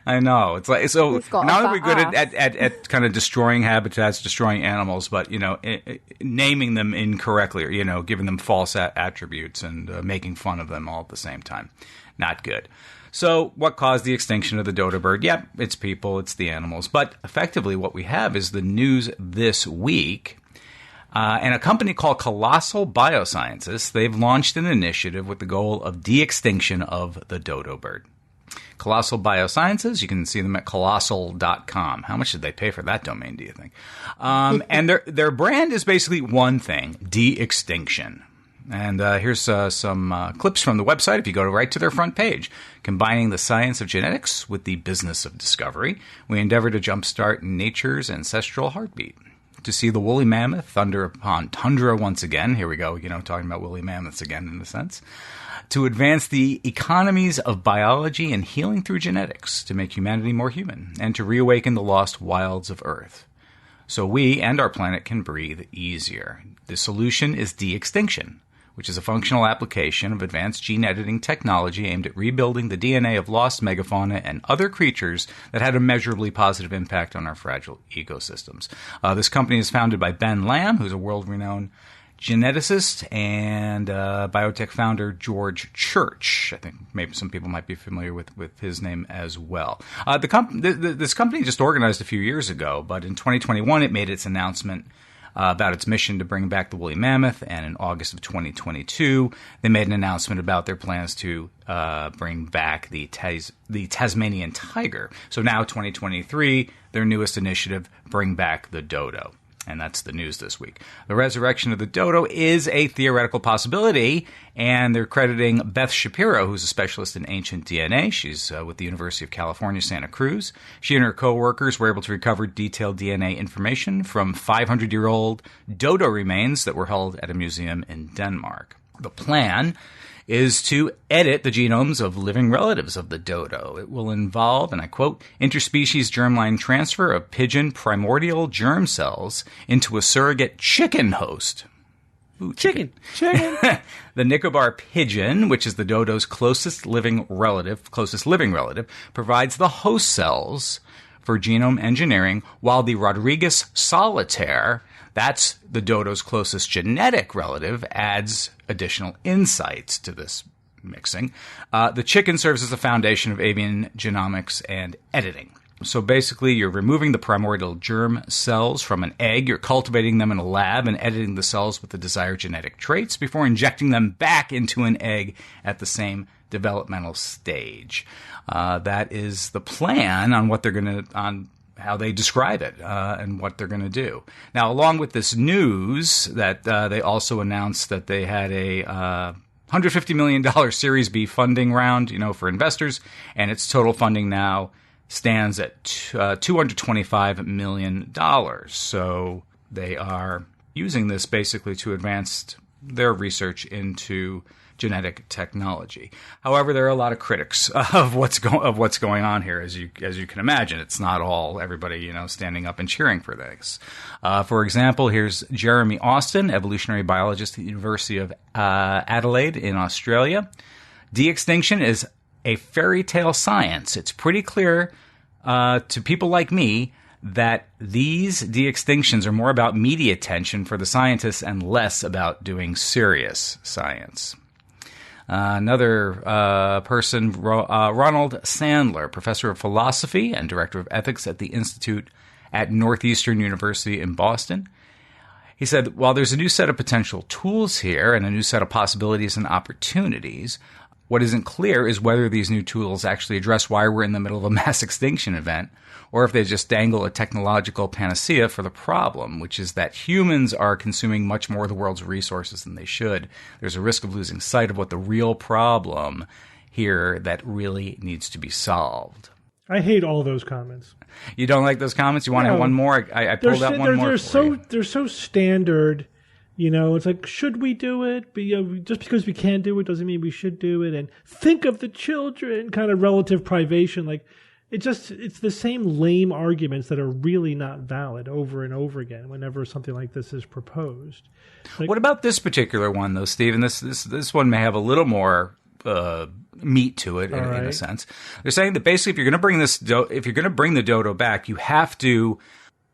I know. It's like, so now that we're good at kind of destroying habitats, destroying animals, but, naming them incorrectly or, giving them false attributes and making fun of them all at the same time. Not good. So what caused the extinction of the dodo bird? Yep, it's people, it's the animals. But effectively what we have is the news this week. And a company called Colossal Biosciences, they've launched an initiative with the goal of de-extinction of the dodo bird. Colossal Biosciences, you can see them at colossal.com. How much did they pay for that domain, do you think? And their brand is basically one thing, de-extinction. And here's some clips from the website if you go right to their front page. Combining the science of genetics with the business of discovery, we endeavor to jumpstart nature's ancestral heartbeat. To see the woolly mammoth thunder upon tundra once again. Here we go, talking about woolly mammoths again in a sense. To advance the economies of biology and healing through genetics to make humanity more human and to reawaken the lost wilds of Earth. So we and our planet can breathe easier. The solution is de-extinction, which is a functional application of advanced gene editing technology aimed at rebuilding the DNA of lost megafauna and other creatures that had a measurably positive impact on our fragile ecosystems. This company is founded by Ben Lamb, who's a world-renowned geneticist and biotech founder George Church. I think maybe some people might be familiar with his name as well. This company just organized a few years ago, but in 2021 it made its announcement about its mission to bring back the woolly mammoth, and in August of 2022 they made an announcement about their plans to bring back the Tasmanian tiger. So now 2023, their newest initiative, bring back the dodo. And that's the news this week. The resurrection of the dodo is a theoretical possibility, and they're crediting Beth Shapiro, who's a specialist in ancient DNA. She's with the University of California, Santa Cruz. She and her co-workers were able to recover detailed DNA information from 500-year-old dodo remains that were held at a museum in Denmark. The plan is to edit the genomes of living relatives of the dodo. It will involve, and I quote, interspecies germline transfer of pigeon primordial germ cells into a surrogate chicken host. Ooh, chicken. The Nicobar pigeon, which is the dodo's closest living relative, provides the host cells for genome engineering, while the Rodriguez solitaire, that's the dodo's closest genetic relative, adds additional insights to this mixing. The chicken serves as the foundation of avian genomics and editing. So basically, you're removing the primordial germ cells from an egg, you're cultivating them in a lab and editing the cells with the desired genetic traits before injecting them back into an egg at the same developmental stage. That is the plan on what they're going to, on how they describe it and what they're going to do. Now, along with this news, that they also announced that they had a $150 million Series B funding round, for investors, and its total funding now stands at $225 million. So they are using this basically to advance their research into genetic technology. However, there are a lot of critics of what's going on here, as you can imagine. It's not all everybody standing up and cheering for this. For example, here's Jeremy Austin, evolutionary biologist at the University of Adelaide in Australia. De-extinction is a fairy tale science. It's pretty clear to people like me that these de-extinctions are more about media attention for the scientists and less about doing serious science. Another person, Ronald Sandler, professor of philosophy and director of ethics at the Institute at Northeastern University in Boston. He said, while there's a new set of potential tools here and a new set of possibilities and opportunities, what isn't clear is whether these new tools actually address why we're in the middle of a mass extinction event, or if they just dangle a technological panacea for the problem, which is that humans are consuming much more of the world's resources than they should. There's a risk of losing sight of what the real problem here that really needs to be solved. I hate all those comments. You don't like those comments? You want to have one more? I pulled out one more for you. They're so standard. It's like, should we do it? But, just because we can't do it doesn't mean we should do it. And think of the children, kind of relative privation. Like, it's the same lame arguments that are really not valid over and over again whenever something like this is proposed. Like, what about this particular one, though, Stephen? This one may have a little more meat to it in a sense. They're saying that basically, if you're going to bring the dodo back, you have to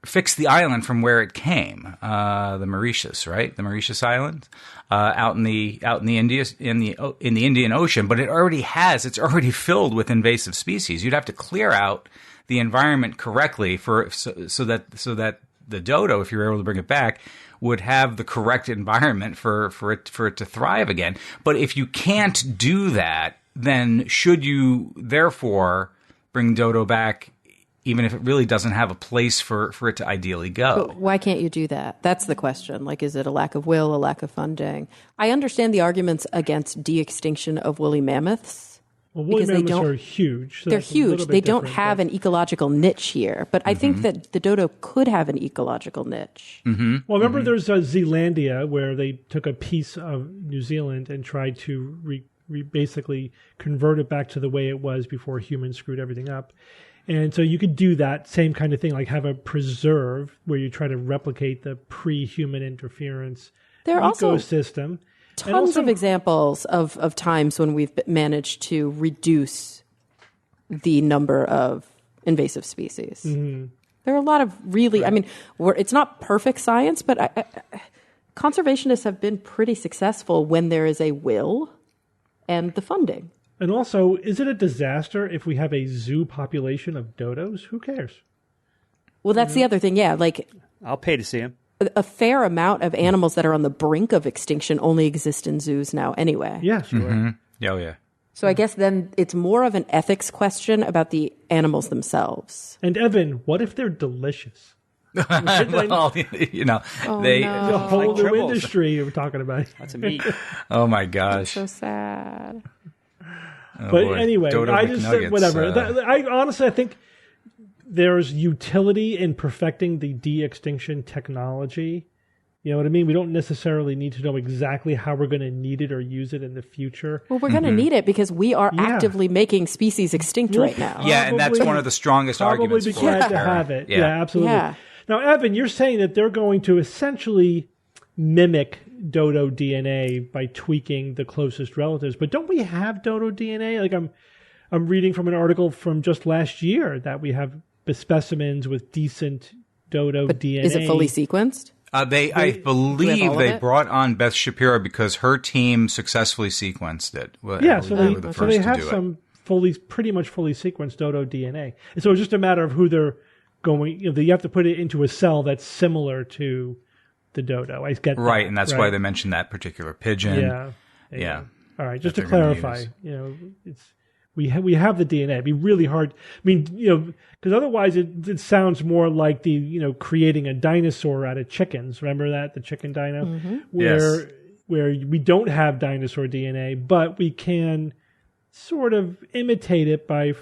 fix the island from where it came, the Mauritius, right? The Mauritius Island, out in the Indian Ocean. But it's already filled with invasive species. You'd have to clear out the environment correctly so that the dodo, if you were able to bring it back, would have the correct environment for it to thrive again. But if you can't do that, then should you therefore bring dodo back, even if it really doesn't have a place for it to ideally go? But why can't you do that? That's the question. Like, is it a lack of will, a lack of funding? I understand the arguments against de-extinction of woolly mammoths. Well, woolly mammoths are huge. So they're huge. They don't have an ecological niche here. But I think that the dodo could have an ecological niche. Mm-hmm. Well, remember there's Zealandia, where they took a piece of New Zealand and tried to basically convert it back to the way it was before humans screwed everything up. And so you could do that same kind of thing, like have a preserve where you try to replicate the pre-human interference ecosystem. Tons of examples of times when we've managed to reduce the number of invasive species. Mm-hmm. There are a lot of really, it's not perfect science, but conservationists have been pretty successful when there is a will and the funding. And also, is it a disaster if we have a zoo population of dodos? Who cares? Well, that's the other thing. Yeah, like I'll pay to see them. A fair amount of animals that are on the brink of extinction only exist in zoos now anyway. Yeah, sure. Mm-hmm. Oh, yeah. So I guess then it's more of an ethics question about the animals themselves. And Evan, what if they're delicious? Well, you know, the whole new industry we're talking about. That's a meat. Oh my gosh, that's so sad. Oh, but boy. anyway, Dodo I just said whatever. I honestly, I think there's utility in perfecting the de-extinction technology. You know what I mean? We don't necessarily need to know exactly how we're going to need it or use it in the future. Well, we're going to need it because we are actively making species extinct right now. Yeah, and that's one of the strongest arguments for it. Probably to have it. Yeah, absolutely. Yeah. Now, Evan, you're saying that they're going to essentially mimic dodo DNA by tweaking the closest relatives. But don't we have dodo DNA? Like I'm reading from an article from just last year that we have specimens with decent dodo DNA. Is it fully sequenced? I believe they brought on Beth Shapiro because her team successfully sequenced it. Yeah, so they have some pretty much fully sequenced dodo DNA. And so it's just a matter of who they're going. You have to put it into a cell that's similar to the dodo. I get that, right, and that's why they mentioned that particular pigeon. Yeah. All right, just to clarify, we have the DNA. It'd be really hard. I mean, because otherwise it sounds more like creating a dinosaur out of chickens. Remember that, the chicken dino, where we don't have dinosaur DNA, but we can sort of imitate it by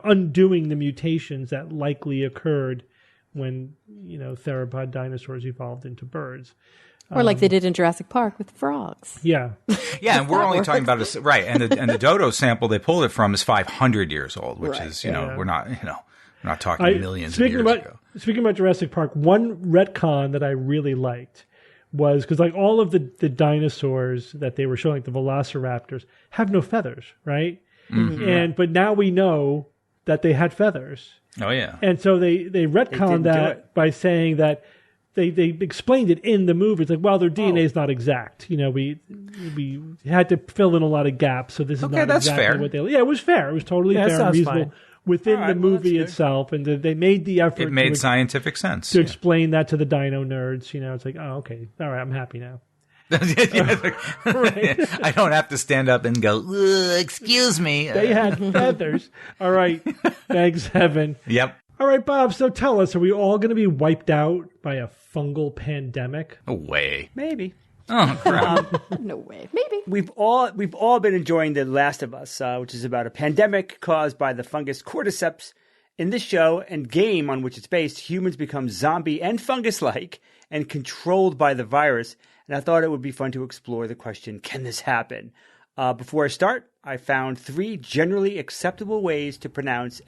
undoing the mutations that likely occurred when theropod dinosaurs evolved into birds. Or like they did in Jurassic Park with frogs. Yeah. Yeah, and we're only talking about right, and the dodo sample they pulled it from is 500 years old, which is we're not talking millions of years ago. Speaking about Jurassic Park, one retcon that I really liked was because like all of the dinosaurs that they were showing, like the velociraptors, have no feathers, right? Mm-hmm. But now we know that they had feathers. Oh yeah. And so they retconned that by saying that they explained it in the movie. It's like, well, their DNA is not exact. We had to fill in a lot of gaps, so this is not exactly fair. what they. Yeah, it was fair. It was totally fair and reasonable. Fine. Within the movie itself, and they made the effort. It made scientific sense to explain that to the dino nerds. It's like, oh, okay, all right, I'm happy now. I don't have to stand up and go, excuse me. They had feathers. All right, thanks, Evan. Yep. All right, Bob. So tell us, are we all going to be wiped out by a fungal pandemic? No way. Maybe. Oh, crap. No way. Maybe. We've all been enjoying The Last of Us, which is about a pandemic caused by the fungus cordyceps. In this show and game on which it's based, humans become zombie and fungus-like and controlled by the virus. And I thought it would be fun to explore the question, can this happen? Before I start, I found 3 generally acceptable ways to pronounce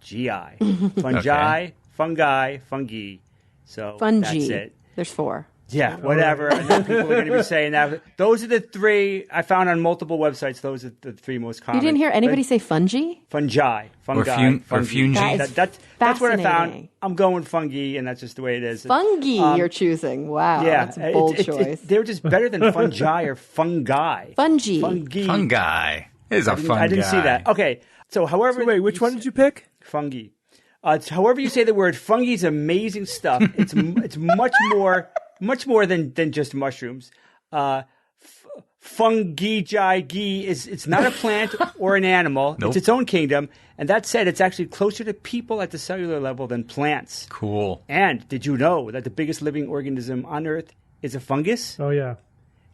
Fungi. Fungi, fungi, fungi. So Fungi. That's it. There's 4. Yeah, whatever. I know people are going to be saying that. Those are the 3 I found on multiple websites. Those are the 3 most common. You didn't hear anybody say fungi? Fungi. Fungi. Or fungi. That's what I found. I'm going fungi, and that's just the way it is. Fungi you're choosing. Wow, that's a bold choice. They're just better than fungi or fungi. Fungi. Fungi. It is a fun I didn't see that. Okay, so however... So wait, which one did you pick? Fungi. However you say the word, fungi is amazing stuff. It's much more than just mushrooms. Fungi it's not a plant or an animal. Nope. It's its own kingdom. And that said, it's actually closer to people at the cellular level than plants. Cool. And did you know that the biggest living organism on Earth is a fungus? Oh, yeah.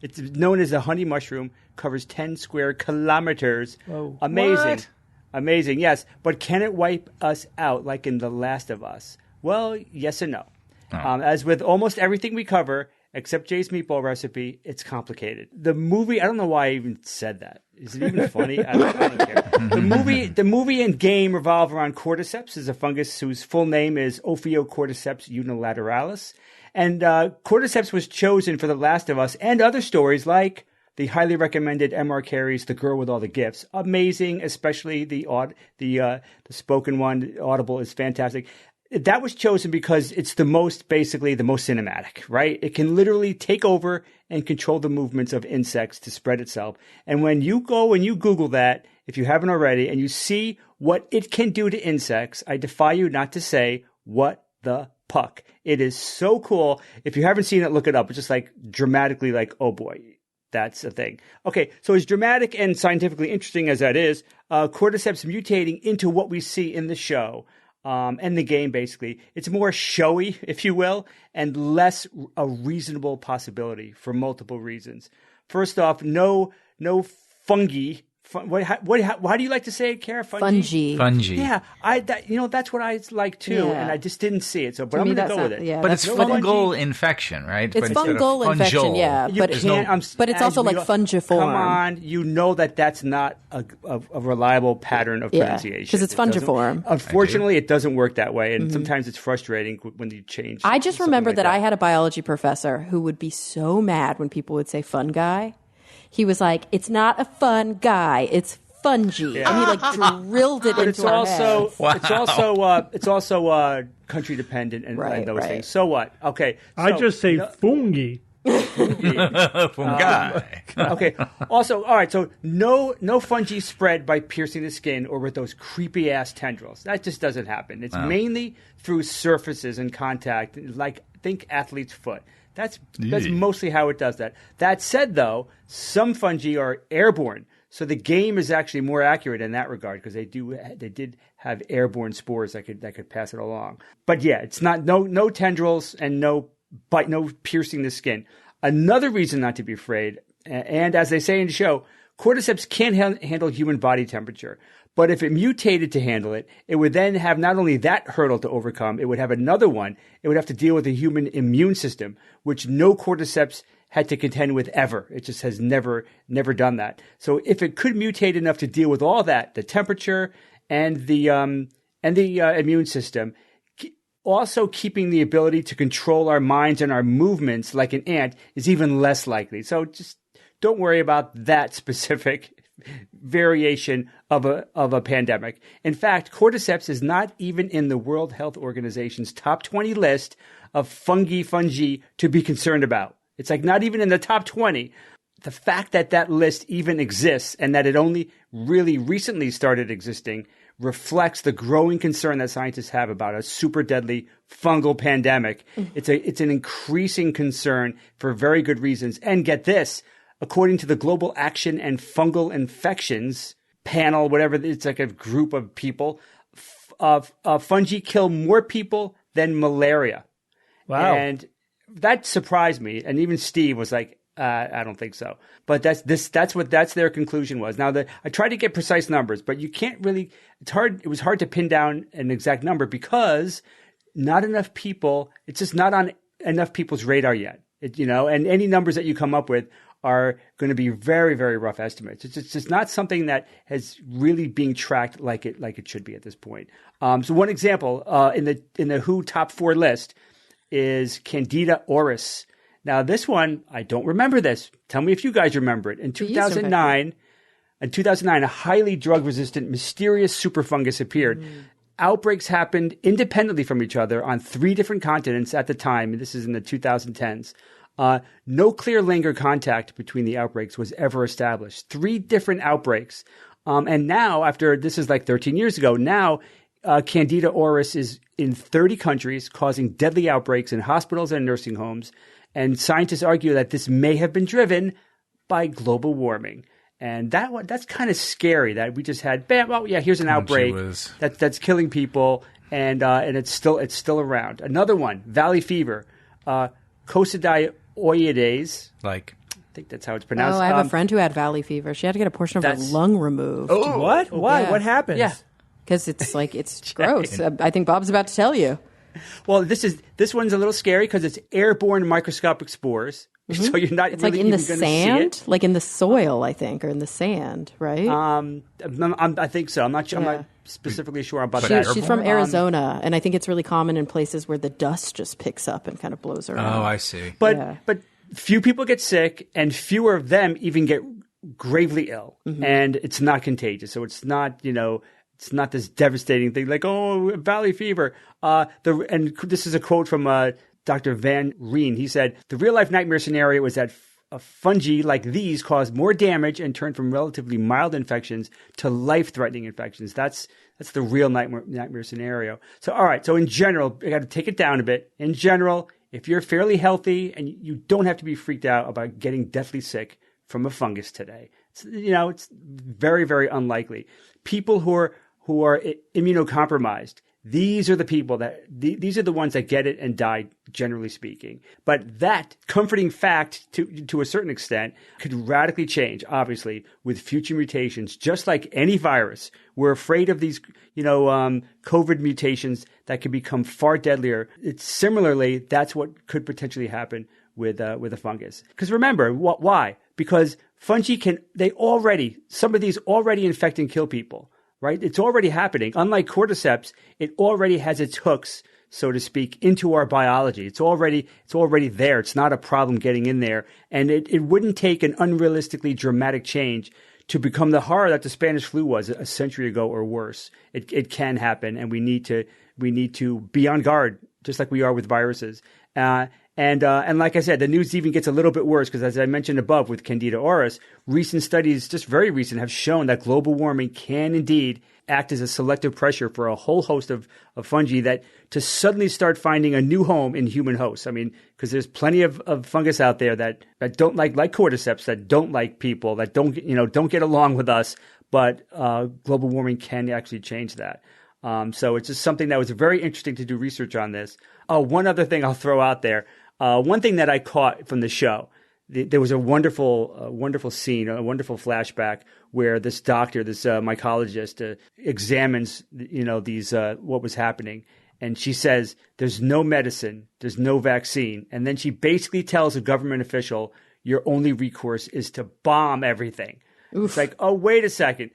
It's known as a honey mushroom, covers 10 square kilometers. Oh, amazing. What? Amazing, yes. But can it wipe us out like in The Last of Us? Well, yes and no. Oh. As with almost everything we cover, except Jay's meatball recipe, it's complicated. The movie, I don't know why I even said that. Is it even funny? I don't care. The movie and game revolve around cordyceps, is a fungus whose full name is Ophiocordyceps unilateralis. And cordyceps was chosen for The Last of Us and other stories like the highly recommended M.R. Carey's The Girl with All the Gifts. Amazing, especially the spoken one. Audible is fantastic. that was chosen because it's basically the most cinematic, right? It can literally take over and control the movements of insects to spread itself. And when you go and you Google that, if you haven't already, and you see what it can do to insects, I defy you not to say, what the puck. It is so cool. If you haven't seen it, look it up. It's just like dramatically like, oh boy, that's a thing. Okay, so as dramatic and scientifically interesting as that is, cordyceps mutating into what we see in the show and the game, basically, it's more showy, if you will, and less a reasonable possibility for multiple reasons. First off, no fungi. Why do you like to say it, Kara? Fungi. Yeah, that's what I like too, and I just didn't see it. So, but I'm going to go with it. Yeah, but it's fungal infection, right? It's fungal infection, yeah. But it's also like fungiform. Come on, you know that's not a reliable pattern of pronunciation. Because it's fungiform. Unfortunately, it doesn't work that way, and sometimes it's frustrating when you change. I just remember that I had a biology professor who would be so mad when people would say fungi. He was like, it's not a fun guy, it's fungi. Yeah. And he like drilled it into our heads. Wow. It's also country dependent and those things. So what? Okay. So, I just say fungi. Fungi. Okay. Also, all right. So no fungi spread by piercing the skin or with those creepy ass tendrils. That just doesn't happen. It's mainly through surfaces and contact, like think athlete's foot. That's mostly how it does that. That said, though, some fungi are airborne, so the game is actually more accurate in that regard because they did have airborne spores that could pass it along. But yeah, it's not no tendrils and no piercing the skin. Another reason not to be afraid, and as they say in the show, cordyceps can't handle human body temperature. But if it mutated to handle it, it would then have not only that hurdle to overcome, it would have another one. It would have to deal with the human immune system, which no cordyceps had to contend with ever. It just has never done that. So if it could mutate enough to deal with all that, the temperature and the immune system, also keeping the ability to control our minds and our movements like an ant is even less likely. So just don't worry about that specific variation of a pandemic. In fact, cordyceps is not even in the World Health Organization's top 20 list of fungi to be concerned about. It's like not even in the top 20. The fact that list even exists and that it only really recently started existing reflects the growing concern that scientists have about a super deadly fungal pandemic. It's an increasing concern for very good reasons. And get this, according to the Global Action and Fungal Infections panel, whatever, it's like a group of people, fungi kill more people than malaria. Wow. And that surprised me. And even Steve was like, I don't think so. But that's their conclusion was. Now, I tried to get precise numbers, but you can't really, it was hard to pin down an exact number because not enough people, it's just not on enough people's radar yet. And any numbers that you come up with are going to be very, very rough estimates. It's just not something that has really being tracked like it should be at this point. So one example in the WHO top 4 list is Candida auris. Now this one, I don't remember this. Tell me if you guys remember it. In 2009, a highly drug-resistant, mysterious superfungus appeared. Outbreaks happened independently from each other on 3 different continents at the time, and this is in the 2010s. No clear link or contact between the outbreaks was ever established. 3 different outbreaks. And now, after this is like 13 years ago, now Candida auris is in 30 countries, causing deadly outbreaks in hospitals and nursing homes. And scientists argue that this may have been driven by global warming. And that's kind of scary that we just had, bam, oh yeah, here's an outbreak that's killing people, and it's still around. Another one, valley fever, coccidioides. I think that's how it's pronounced. Oh, I have a friend who had valley fever. She had to get a portion of her lung removed. Oh, what? Why? Yeah. What happened? Yeah, because it's gross. I think Bob's about to tell you. Well, this one's a little scary because it's airborne microscopic spores. So you're not. It's really like in the even sand, see it. like in the soil, I think, or in the sand, right? I think so. I'm not sure. I'm not specifically sure about that. She's from Arizona, and I think it's really common in places where the dust just picks up and kind of blows around. Oh, I see. But few people get sick, and fewer of them even get gravely ill, and it's not contagious. So it's not It's not this devastating thing like, oh, valley fever. And this is a quote from Dr. Van Reen. He said, the real-life nightmare scenario was that fungi like these cause more damage and turn from relatively mild infections to life-threatening infections. That's the real nightmare scenario. So, all right. So in general, I got to take it down a bit. In general, if you're fairly healthy and you don't have to be freaked out about getting deathly sick from a fungus today, it's very, very unlikely. People who are immunocompromised, these are the people these are the ones that get it and die, generally speaking. But that comforting fact, to a certain extent, could radically change, obviously, with future mutations. Just like any virus, we're afraid of these, COVID mutations that can become far deadlier. Similarly, that's what could potentially happen with a fungus. Because remember, why? Because fungi some of these already infect and kill people. Right? It's already happening. Unlike cordyceps, it already has its hooks, so to speak, into our biology. It's already there. It's not a problem getting in there. And it wouldn't take an unrealistically dramatic change to become the horror that the Spanish flu was a century ago or worse. It can happen, and we need to be on guard, just like we are with viruses. And like I said, the news even gets a little bit worse because, as I mentioned above with Candida auris, recent studies, just very recent, have shown that global warming can indeed act as a selective pressure for a whole host of fungi that to suddenly start finding a new home in human hosts. I mean, because there's plenty of fungus out there that don't like cordyceps, that don't like people, that don't get along with us. But global warming can actually change that. So it's just something that was very interesting to do research on this. One other thing I'll throw out there. One thing that I caught from the show, there was a wonderful scene, a wonderful flashback where this doctor, this mycologist, examines, these what was happening, and she says, "There's no medicine, there's no vaccine," and then she basically tells a government official, "Your only recourse is to bomb everything." Oof. It's like, oh, wait a second,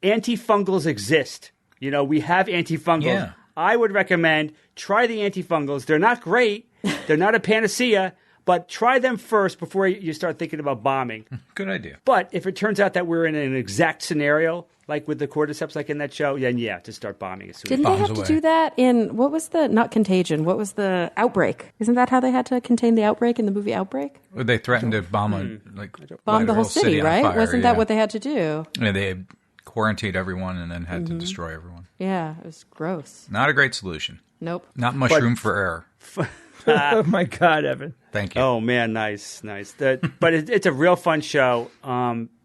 antifungals exist. We have antifungals. Yeah. I would recommend try the antifungals. They're not great. They're not a panacea, but try them first before you start thinking about bombing. Good idea. But if it turns out that we're in an exact scenario, like with the cordyceps, like in that show, then to start bombing as soon as Didn't they have to do that in, what was not Contagion, what was the Outbreak? Isn't that how they had to contain the outbreak in the movie Outbreak? Well, they threatened to bomb bomb the whole city, right? Fire, Wasn't that what they had to do? Yeah, they quarantined everyone and then had to destroy everyone. Yeah, it was gross. Not a great solution. Nope. Not much room for error. Oh my God, Evan! Thank you. Oh man, nice. But it's a real fun show.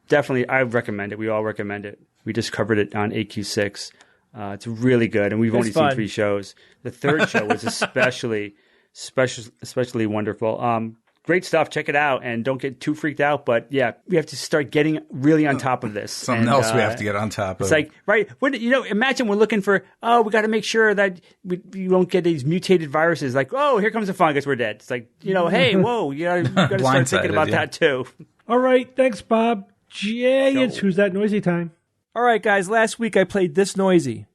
Definitely, I recommend it. We all recommend it. We just covered it on AQ6. It's really good, and we've only seen 3 shows. The third show was especially wonderful. Great stuff. Check it out, and don't get too freaked out. But yeah, we have to start getting really on top of this. Something else we have to get on top of. It's like, right? Imagine we're looking for. Oh, we got to make sure that we don't get these mutated viruses. Like, oh, here comes a fungus. We're dead. It's like, hey, whoa, you got to start thinking about that too. All right, thanks, Bob. Jay, it's Who's That Noisy time. All right, guys. Last week I played This Noisy.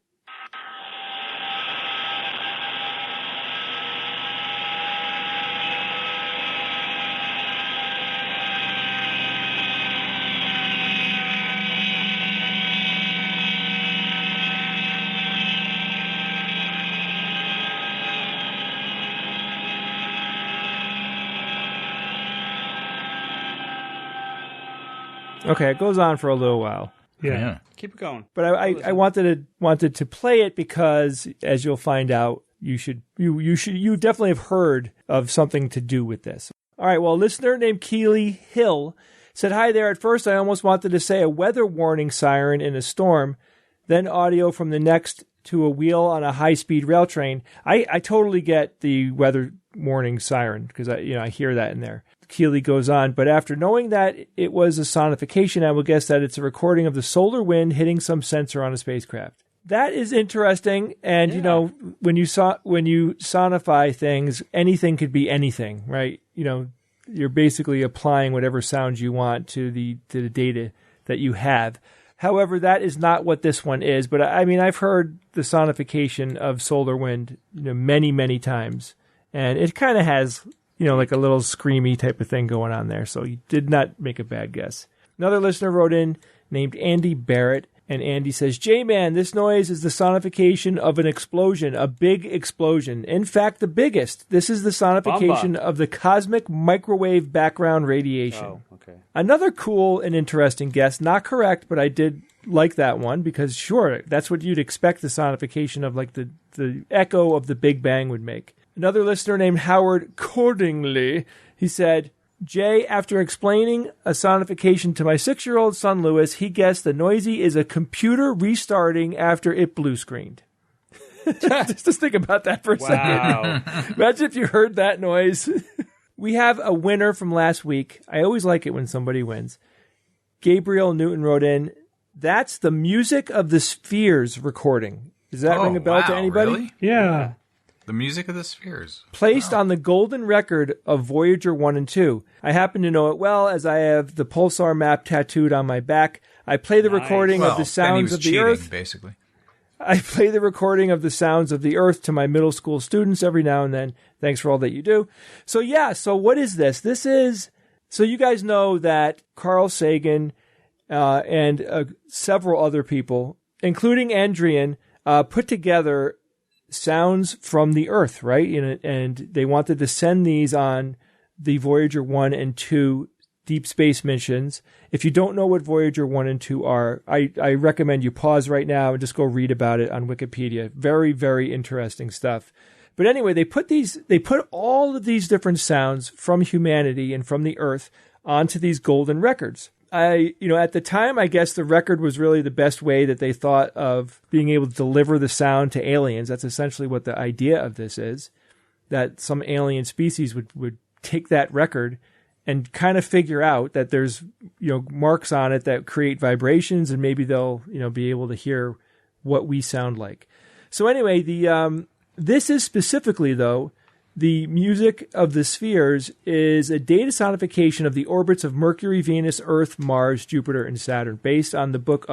Okay, it goes on for a little while. Yeah. Keep it going. But I wanted to play it because, as you'll find out, you definitely have heard of something to do with this. All right, well, a listener named Keely Hill said, "Hi there. At first, I almost wanted to say a weather warning siren in a storm, then audio from the next to a wheel on a high-speed rail train." I totally get the weather warning siren because I hear that in there. Keeley goes on, but after knowing that it was a sonification, I will guess that it's a recording of the solar wind hitting some sensor on a spacecraft. That is interesting, and when you sonify things, anything could be anything, right? You're basically applying whatever sounds you want to the data that you have. However, that is not what this one is. But I mean, I've heard the sonification of solar wind, many, many times, and it kind of has, like a little screamy type of thing going on there. So you did not make a bad guess. Another listener wrote in named Andy Barrett, And Andy says, J-Man, this noise is the sonification of an explosion, a big explosion. In fact, the biggest. This is the sonification of the cosmic microwave background radiation. Oh, okay. Another cool and interesting guess. Not correct, but I did like that one because, sure, that's what you'd expect the sonification of like the echo of the Big Bang would make. Another listener named Howard Cordingley, he said, Jay, after explaining a sonification to my 6-year-old son, Lewis, he guessed the noisy is a computer restarting after it blue screened. Just think about that for a second. Imagine if you heard that noise. We have a winner from last week. I always like it when somebody wins. Gabriel Newton wrote in, that's the Music of the Spheres recording. Does that ring a bell to anybody? Really? Yeah. The Music of the Spheres. Placed on the golden record of Voyager 1 and 2. I happen to know it well as I have the pulsar map tattooed on my back. I play the recording of the sounds of the Earth. Basically. I play the recording of the sounds of the Earth to my middle school students every now and then. Thanks for all that you do. So what is this? This is, so you guys know that Carl Sagan and several other people, including Andrian, put together sounds from the Earth, right? And they wanted to send these on the Voyager 1 and 2 deep space missions. If you don't know what Voyager 1 and 2 are, I recommend you pause right now and just go read about it on Wikipedia. Very, very interesting stuff. But anyway, they put all of these different sounds from humanity and from the Earth onto these golden records. At the time, I guess the record was really the best way that they thought of being able to deliver the sound to aliens. That's essentially what the idea of this is, that some alien species would take that record and kind of figure out that there's, marks on it that create vibrations, and maybe they'll, be able to hear what we sound like. So anyway, this is specifically, though, the Music of the Spheres is a data sonification of the orbits of Mercury, Venus, Earth, Mars, Jupiter, and Saturn, based on the book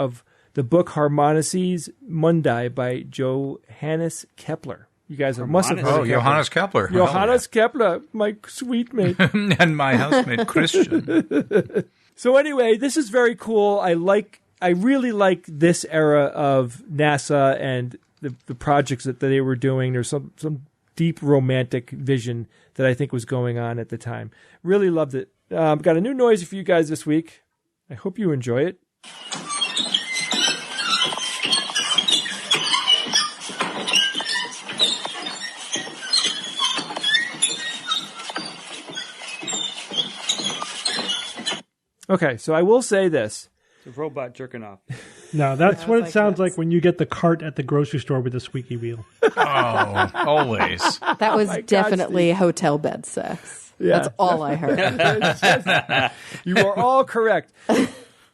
Harmonices Mundi by Johannes Kepler. You guys must have heard of Johannes Kepler. Johannes Kepler, my sweet mate. And my housemate, Christian. So anyway, this is very cool. I really like this era of NASA and the projects that they were doing. There's some deep romantic vision that I think was going on at the time. Really loved it. Got a new noise for you guys this week. I hope you enjoy it. Okay, so I will say this. It's a robot jerking off. No, that's what it sounds like when you get the cart at the grocery store with the squeaky wheel. Oh, always. That was definitely hotel bed sex. Yeah. That's all I heard. You are all correct.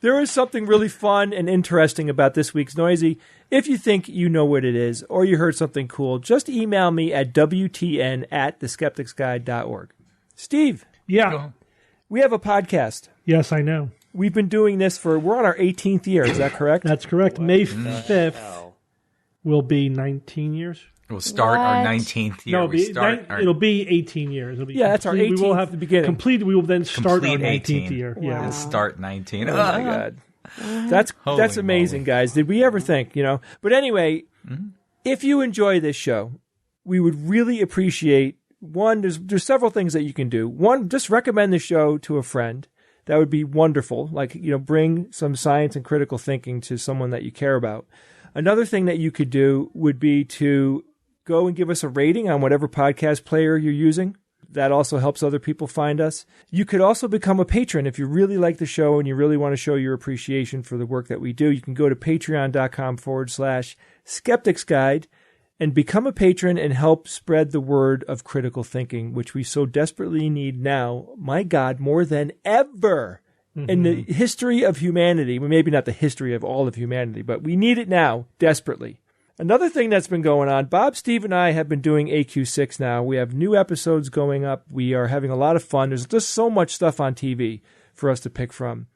There is something really fun and interesting about this week's Noisy. If you think you know what it is or you heard something cool, just email me at wtn@theskepticsguide.org. Steve. Yeah. We have a podcast. Yes, I know. We've been doing this we're on our 18th year. Is that correct? That's correct. May 5th will be 19 years. We'll start our 19th year. No, it'll be 18 years. It'll be that's our 18th. We will have the beginning. Complete. We will then start our 19th 18. year. Wow. Yeah. And start 19. Oh my God. That's amazing, moly. guys. Did we ever think, But anyway, if you enjoy this show, we would really appreciate, one, there's several things that you can do. One, just recommend the show to a friend. That would be wonderful. Like, bring some science and critical thinking to someone that you care about. Another thing that you could do would be to go and give us a rating on whatever podcast player you're using. That also helps other people find us. You could also become a patron if you really like the show and you really want to show your appreciation for the work that we do. You can go to patreon.com/Skeptics Guide and become a patron and help spread the word of critical thinking, which we so desperately need now, my God, more than ever in the history of humanity. Well, maybe not the history of all of humanity, but we need it now desperately. Another thing that's been going on, Bob, Steve, and I have been doing AQ6 now. We have new episodes going up. We are having a lot of fun. There's just so much stuff on TV for us to pick from.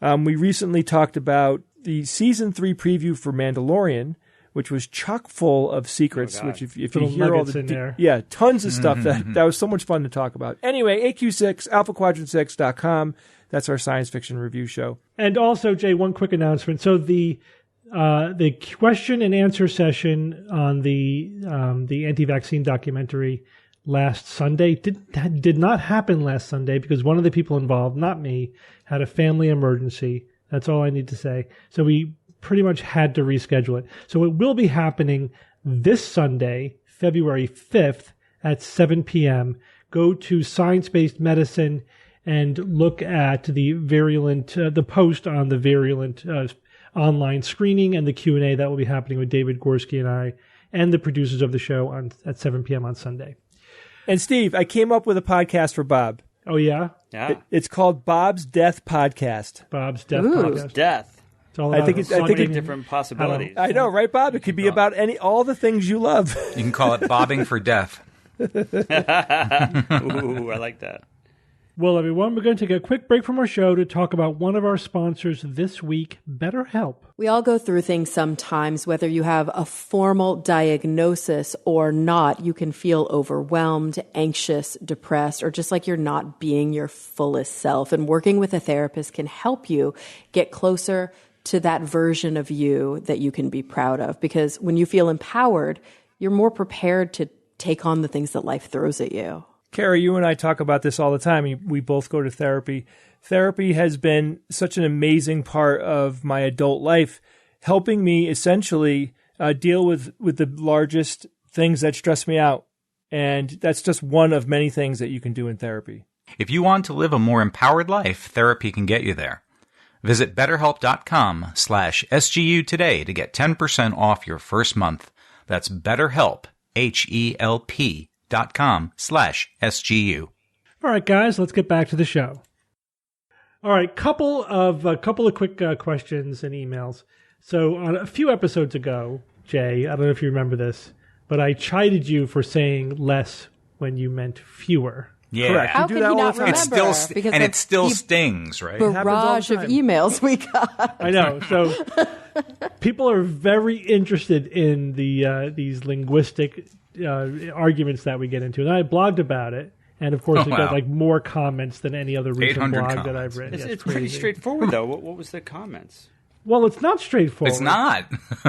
We recently talked about the Season 3 preview for Mandalorian, which was chock full of secrets, which if you hear all the in there. Yeah, tons of stuff that was so much fun to talk about. Anyway, AQ6, alphaquadrant6.com. That's our science fiction review show. And also, Jay, one quick announcement. So the The question and answer session on the anti-vaccine documentary last Sunday did not happen last Sunday because one of the people involved, not me, had a family emergency. That's all I need to say. So we pretty much had to reschedule it. So it will be happening this Sunday, February 5th at 7 p.m. Go to Science-Based Medicine and look at the the post on the virulent online screening and the Q&A that will be happening with David Gorski and I and the producers of the show at 7 p.m. on Sunday. And Steve, I came up with a podcast for Bob. Oh, yeah? Yeah. It's called Bob's Death Podcast. Bob's Death Podcast. Death. I think it's different possibilities. I know, right, Bob? It could be about all the things you love. You can call it bobbing for death. Ooh, I like that. Well, everyone, we're going to take a quick break from our show to talk about one of our sponsors this week, BetterHelp. We all go through things sometimes, whether you have a formal diagnosis or not. You can feel overwhelmed, anxious, depressed, or just like you're not being your fullest self. And working with a therapist can help you get closer to that version of you that you can be proud of. Because when you feel empowered, you're more prepared to take on the things that life throws at you. Carrie, you and I talk about this all the time. We both go to therapy. Therapy has been such an amazing part of my adult life, helping me essentially deal with the largest things that stress me out. And that's just one of many things that you can do in therapy. If you want to live a more empowered life, therapy can get you there. Visit BetterHelp.com/SGU today to get 10% off your first month. That's BetterHelp, HELP.com/SGU. All right, guys, let's get back to the show. All right, couple of quick questions and emails. So on a few episodes ago, Jay, I don't know if you remember this, but I chided you for saying less when you meant fewer. Yeah. Correct. How can you not remember? It still stings, right? Barrage of emails we got. I know. So people are very interested in these linguistic arguments that we get into, and I blogged about it. And of course, it got like more comments than any other recent blog that I've written. It's pretty straightforward, though. What was the comments? Well, it's not straightforward. It's not.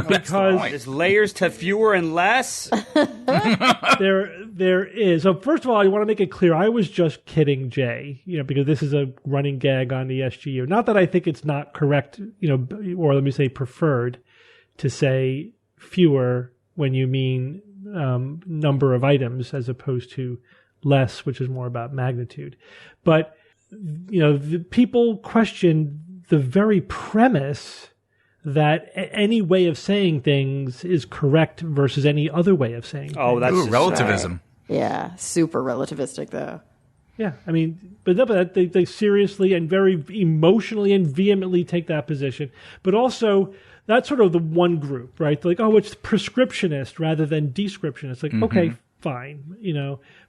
Because there's layers to fewer and less. There is. So first of all, I want to make it clear. I was just kidding, Jay. Because this is a running gag on the SGU. Not that I think it's not correct. Or let me say preferred to say fewer when you mean number of items as opposed to less, which is more about magnitude. But the people question the very premise that any way of saying things is correct versus any other way of saying things. Oh, that's relativism. Yeah, super relativistic, though. Yeah, I mean, but they seriously and very emotionally and vehemently take that position. But also, that's sort of the one group, right? Like, oh, it's prescriptionist rather than descriptionist. Like, okay, fine,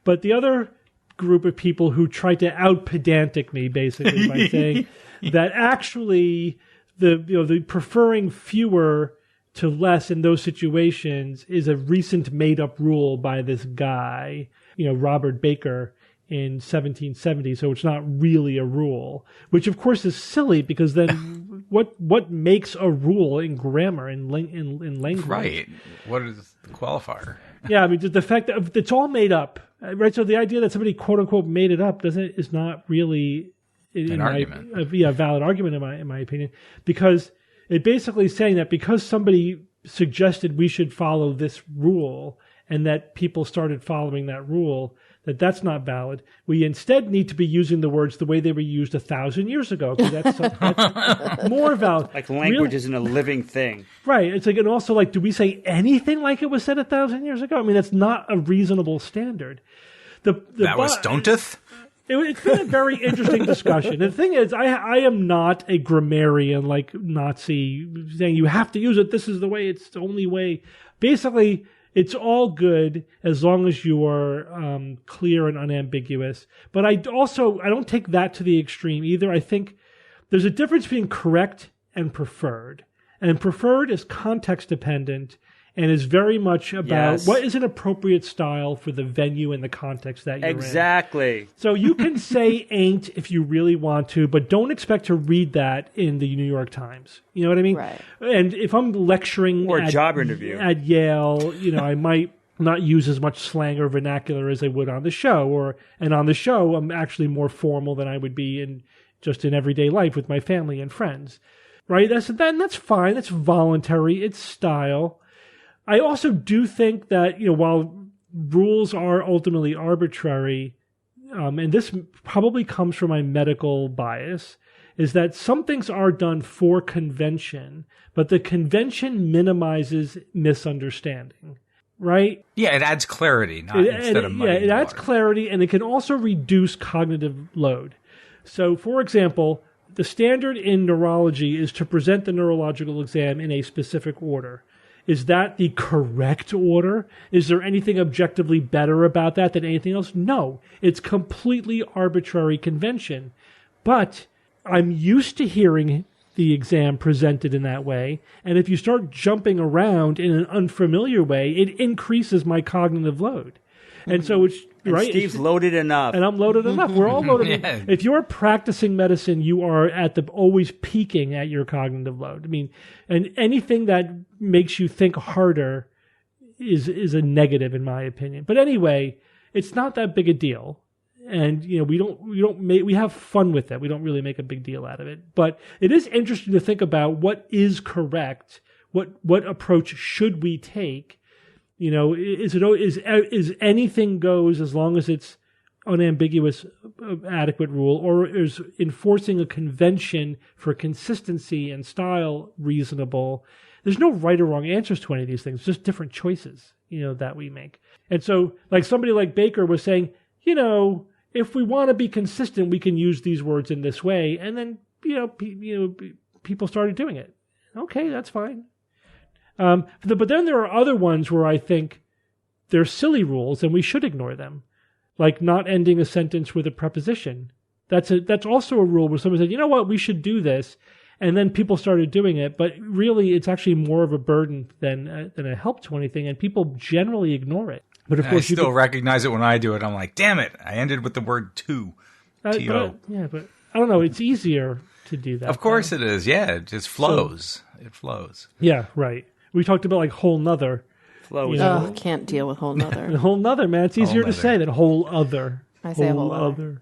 But the other group of people who try to out-pedantic me, basically, by saying that actually the preferring fewer to less in those situations is a recent made-up rule by this guy, Robert Baker, in 1770. So it's not really a rule, which of course is silly because then what makes a rule in grammar in language? Right. What is the qualifier? Yeah, I mean the fact that it's all made up, right? So the idea that somebody quote unquote made it up is not really an argument. A valid argument in my opinion, because it basically is saying that because somebody suggested we should follow this rule and that people started following that rule, that's not valid. We instead need to be using the words the way they were used 1,000 years ago, because that's more valid. Like language isn't a living thing. Right. It's like, and also like, do we say anything like it was said 1,000 years ago? I mean, that's not a reasonable standard. That was stonteth? It's been a very interesting discussion. And the thing is, I am not a grammarian like Nazi saying you have to use it. This is the way. It's the only way. Basically, it's all good as long as you are clear and unambiguous. But I don't take that to the extreme either. I think there's a difference between correct and preferred. And preferred is context dependent and is very much about what is an appropriate style for the venue and the context that you're in. Exactly. So you can say ain't if you really want to, but don't expect to read that in the New York Times. You know what I mean? Right. And if I'm lecturing or a job interview at Yale, I might not use as much slang or vernacular as I would on the show, and on the show I'm actually more formal than I would be in everyday life with my family and friends. Right? That's fine. That's voluntary. It's style. I also do think that, while rules are ultimately arbitrary, and this probably comes from my medical bias, is that some things are done for convention, but the convention minimizes misunderstanding. Right? Yeah, it adds clarity, instead of muddying it adds water. clarity, and it can also reduce cognitive load. So, for example, the standard in neurology is to present the neurological exam in a specific order. Is that the correct order? Is there anything objectively better about that than anything else? No. It's completely arbitrary convention. But I'm used to hearing the exam presented in that way, and if you start jumping around in an unfamiliar way, it increases my cognitive load. And so it's right. Steve's loaded enough. And I'm loaded enough. We're all loaded. Yeah. If you're practicing medicine, you are always peaking at your cognitive load. I mean, and anything that makes you think harder is a negative in my opinion. But anyway, it's not that big a deal. And we have fun with it. We don't really make a big deal out of it. But it is interesting to think about what is correct. What approach should we take? Is anything goes as long as it's unambiguous, adequate rule, or is enforcing a convention for consistency and style reasonable? There's no right or wrong answers to any of these things, just different choices, that we make. And so, like somebody like Baker was saying, if we want to be consistent, we can use these words in this way. And then, people started doing it. Okay, that's fine. But then there are other ones where I think they're silly rules and we should ignore them, like not ending a sentence with a preposition. That's also a rule where someone said, you know what, we should do this, and then people started doing it. But really, it's actually more of a burden than a help to anything, and people generally ignore it. But of course, I still recognize it when I do it. I'm like, damn it, I ended with the word to. T-O. But I don't know. It's easier to do that. Of course it is. Yeah, it just flows. It flows. Yeah, right. We talked about like whole nother. Oh, can't deal with whole nother. Whole nother, man. It's easier to say than whole other. I say whole other.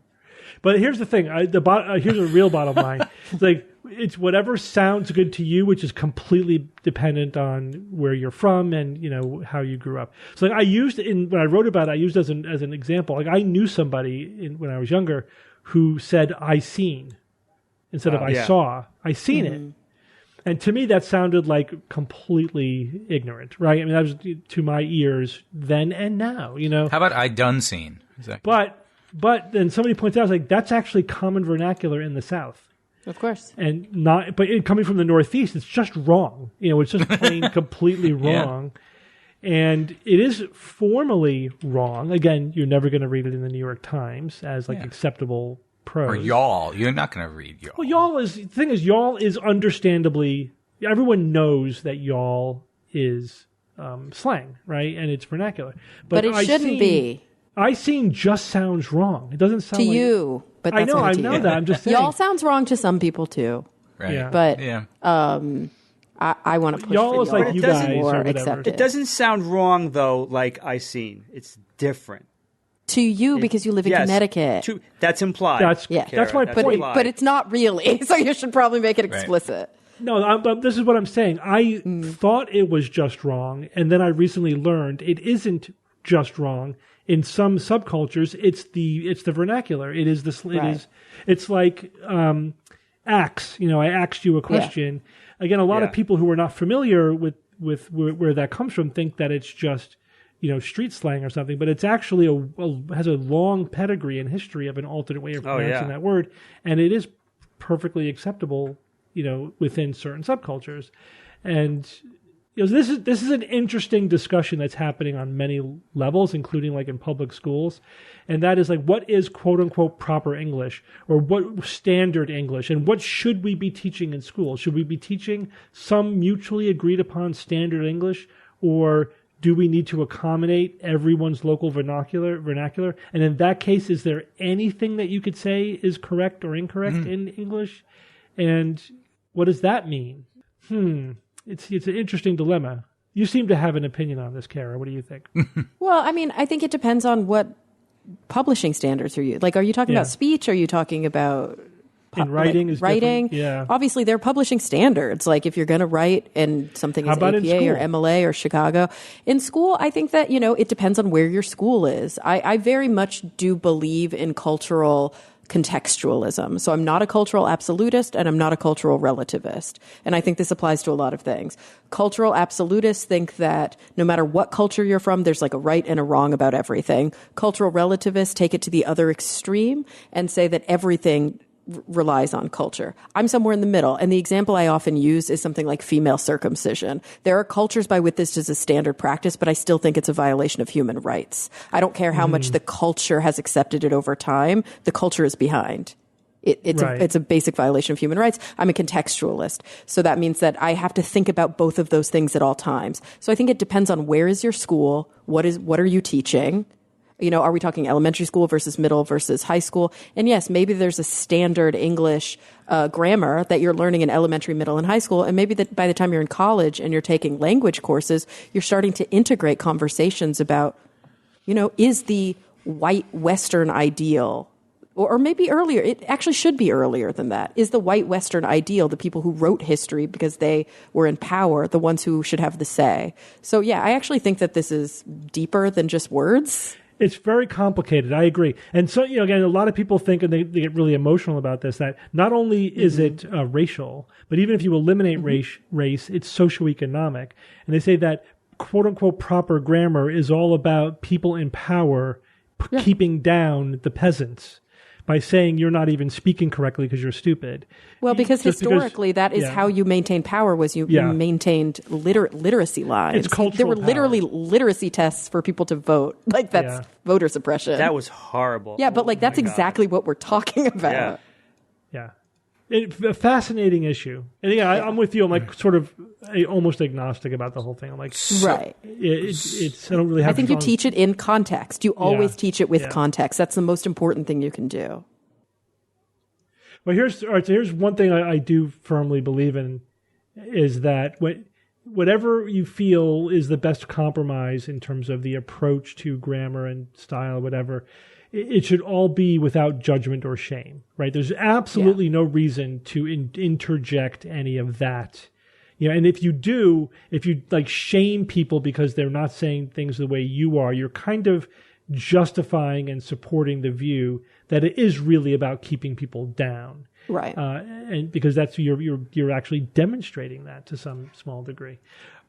But here's the thing. Here's a real bottom line. It's like it's whatever sounds good to you, which is completely dependent on where you're from and how you grew up. So like when I wrote about it, I used as an example. Like I knew somebody when I was younger who said "I seen" instead of "I saw." I seen it. And to me, that sounded like completely ignorant, right? I mean, that was to my ears then and now, How about I done seen? Exactly. But then somebody points out, like, that's actually common vernacular in the South. Of course. And coming from the Northeast, it's just wrong. It's just plain completely wrong. Yeah. And it is formally wrong. Again, you're never going to read it in the New York Times as acceptable prose. Or y'all. You're not going to read y'all. Well, the thing is, y'all is understandably, everyone knows that y'all is slang, right? And it's vernacular. But it shouldn't be. I seen just sounds wrong. It doesn't sound to like you, but that's I know that. I'm just saying. Y'all sounds wrong to some people too. Right. Yeah. But I want to push y'all for is like you guys more or whatever. accepted. It doesn't sound wrong though, like I seen. It's different. To you because you live in Connecticut. That's implied. That's my point. But it's not really. So you should probably make it explicit. Right. No, this is what I'm saying. I thought it was just wrong, and then I recently learned it isn't just wrong. In some subcultures, it's the vernacular. It is it's like axe. I asked you a question. Yeah. Again, a lot of people who are not familiar with where that comes from think that it's just street slang or something, but it's actually has a long pedigree and history of an alternate way of pronouncing that word, and it is perfectly acceptable, within certain subcultures. And this is an interesting discussion that's happening on many levels, including like in public schools, and that is like what is quote unquote proper English or what standard English, and what should we be teaching in school? Should we be teaching some mutually agreed upon standard English? or do we need to accommodate everyone's local vernacular? And in that case, is there anything that you could say is correct or incorrect in English? And what does that mean? It's an interesting dilemma. You seem to have an opinion on this, Kara. What do you think? Well, I mean, I think it depends on what publishing standards are you. Like, are you talking about speech? Are you talking about... In writing is writing. Yeah. Obviously, they're publishing standards. Like if you're going to write in something as APA or MLA or Chicago. In school, I think that, it depends on where your school is. I very much do believe in cultural contextualism. So I'm not a cultural absolutist and I'm not a cultural relativist. And I think this applies to a lot of things. Cultural absolutists think that no matter what culture you're from, there's like a right and a wrong about everything. Cultural relativists take it to the other extreme and say that everything relies on culture. I'm somewhere in the middle. And the example I often use is something like female circumcision. There are cultures by which this is a standard practice, but I still think it's a violation of human rights. I don't care how much the culture has accepted it over time. The culture is behind. It's a basic violation of human rights. I'm a contextualist. So that means that I have to think about both of those things at all times. So I think it depends on where is your school? What are you teaching? Are we talking elementary school versus middle versus high school? And yes, maybe there's a standard English grammar that you're learning in elementary, middle, and high school. And maybe that by the time you're in college and you're taking language courses, you're starting to integrate conversations about, is the white Western ideal, or maybe earlier, it actually should be earlier than that. Is the white Western ideal, the people who wrote history because they were in power, the ones who should have the say? So yeah, I actually think that this is deeper than just words. It's very complicated. I agree. And so, again, a lot of people think, and they get really emotional about this, that not only is it racial, but even if you eliminate race, it's socioeconomic. And they say that quote unquote proper grammar is all about people in power keeping down the peasants by saying you're not even speaking correctly because you're stupid. Well, because historically that is how you maintained power, was you maintained literacy lines. It's cultural There were power. literally literacy tests for people to vote. Like that's voter suppression. That was horrible. Yeah, but that's exactly what we're talking about. Yeah. A fascinating issue. And I'm with you. I'm like sort of almost agnostic about the whole thing. I'm like, right. It's I don't really have. I think you teach it in context. You always teach it with context. That's the most important thing you can do. Well, here's one thing I do firmly believe in is that whatever you feel is the best compromise in terms of the approach to grammar and style, whatever. It should all be without judgment or shame, right? There's absolutely no reason to interject any of that. And if you like shame people because they're not saying things the way you are, you're kind of justifying and supporting the view that it is really about keeping people down. Right. And because that's you're actually demonstrating that to some small degree.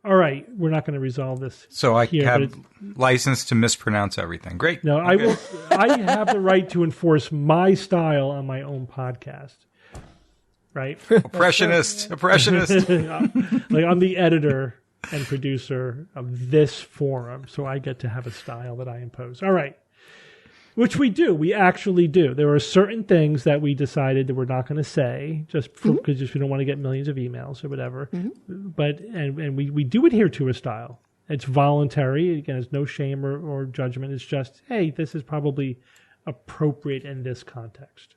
All right, we're not going to resolve this. So I have license to mispronounce everything. Great. No, okay. I have the right to enforce my style on my own podcast. Right? Oppressionist. Like I'm the editor and producer of this forum, so I get to have a style that I impose. All right. Which we do. We actually do. There are certain things that we decided that we're not going to say just because we don't want to get millions of emails or whatever. But and we do adhere to a style. It's voluntary. Again, there's no shame or judgment. It's just, hey, this is probably appropriate in this context.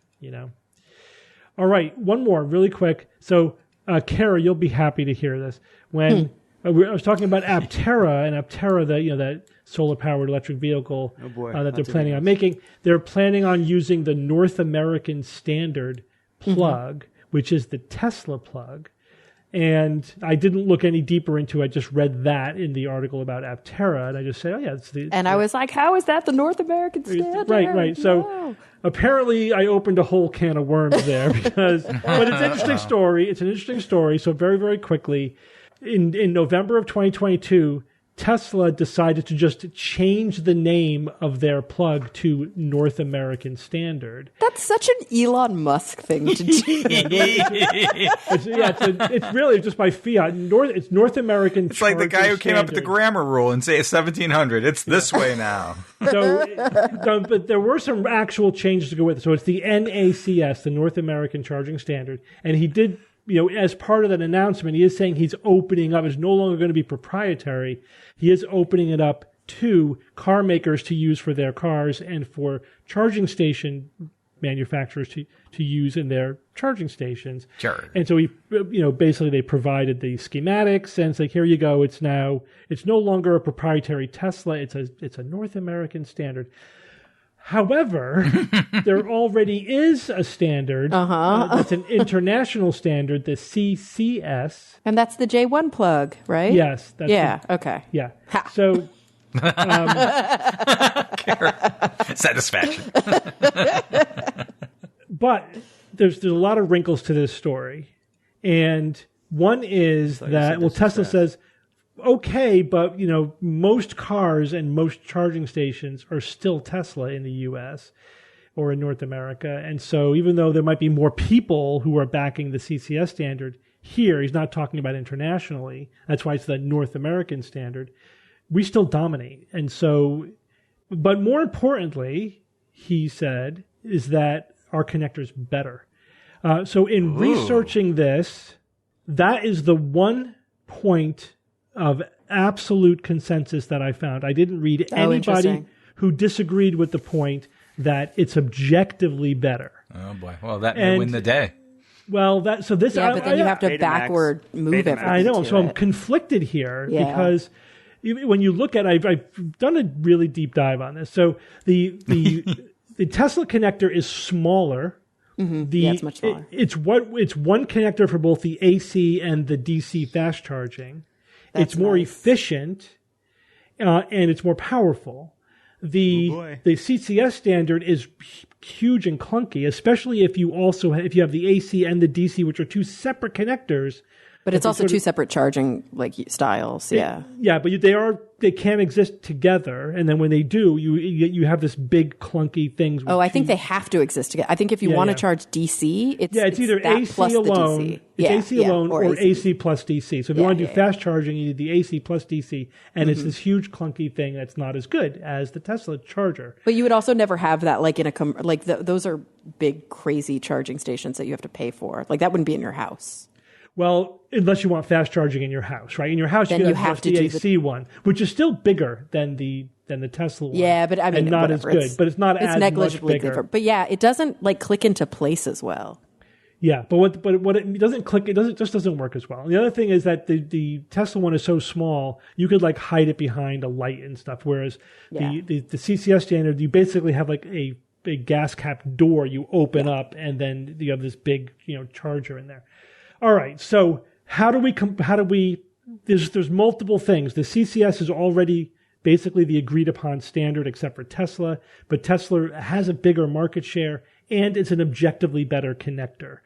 All right, one more really quick. So, Kara, you'll be happy to hear this. When I was talking about Aptera, and Aptera, that solar-powered electric vehicle that they're planning on making. They're planning on using the North American standard plug, which is the Tesla plug. And I didn't look any deeper into it. I just read that in the article about Aptera, and I just said, oh, yeah. I was like, how is that the North American standard? Right. So apparently I opened a whole can of worms there but it's an interesting story. It's an interesting story. So very, very quickly, in November of 2022, Tesla decided to just change the name of their plug to North American Standard. That's such an Elon Musk thing to do. It's really just by fiat. It's North American. It's like the guy who came up with the grammar rule and say 1700. It's this way now. But there were some actual changes to go with it. So it's the NACS, the North American Charging Standard, and he did as part of that announcement, he is saying he's opening up. It's no longer going to be proprietary. He is opening it up to car makers to use for their cars and for charging station manufacturers to use in their charging stations. Sure. And so basically they provided the schematics and it's like, here you go. It's no longer a proprietary Tesla. It's a North American standard. However, there already is a standard that's an international standard, the CCS. And that's the J1 plug, right? Yes. Okay. Yeah. Ha. So... Satisfaction. But there's a lot of wrinkles to this story. And one is that, Tesla says, okay, but, most cars and most charging stations are still Tesla in the U.S. or in North America. And so even though there might be more people who are backing the CCS standard here, he's not talking about internationally. That's why it's the North American standard. We still dominate. And so, but more importantly, he said, is that our connector's better. So in researching this, that is the one point of absolute consensus that I found. I didn't read anybody who disagreed with the point that it's objectively better. Oh boy. Well, that may win the day. Well, but then you have to backward move everything. I know. So I'm conflicted here because when you look at, I've done a really deep dive on this. So the Tesla connector is smaller. Mm-hmm. It's much smaller. It's one connector for both the AC and the DC fast charging. It's more efficient, and it's more powerful. The CCS standard is huge and clunky, especially if you have the AC and the DC, which are two separate connectors. But it's also two separate charging styles. Yeah. But they can't exist together. And then when they do, you have this big clunky thing. I think they have to exist together. I think if you want to charge DC, it's either AC alone. It's AC alone or AC plus DC. So if you want to do fast charging, you need the AC plus DC, and it's this huge clunky thing that's not as good as the Tesla charger. But you would also never have that those are big crazy charging stations that you have to pay for. Like that wouldn't be in your house. Well, unless you want fast charging in your house, right? In your house, you have the AC one, which is still bigger than the Tesla one. Yeah, but I mean, and not as good. But it's not as negligibly much bigger. Different. But yeah, it doesn't click into place as well. Yeah, but what it doesn't click, just doesn't work as well. And the other thing is that the Tesla one is so small, you could hide it behind a light and stuff. Whereas the CCS standard, you basically have a gas cap door you open up, and then you have this big charger in there. All right, so how do we? There's multiple things. The CCS is already basically the agreed upon standard, except for Tesla. But Tesla has a bigger market share, and it's an objectively better connector.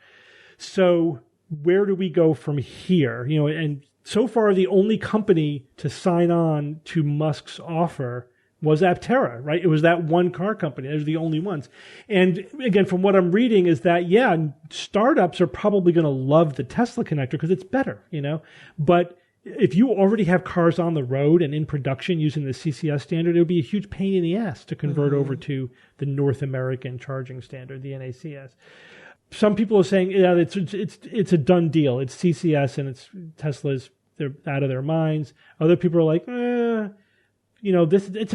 So where do we go from here? And so far the only company to sign on to Musk's offer was Aptera, right? It was that one car company. Those are the only ones. And again, from what I'm reading is that, startups are probably going to love the Tesla connector because it's better, But if you already have cars on the road and in production using the CCS standard, it would be a huge pain in the ass to convert over to the North American charging standard, the NACS. Some people are saying, it's a done deal. It's CCS and it's Tesla's, they're out of their minds. Other people are like,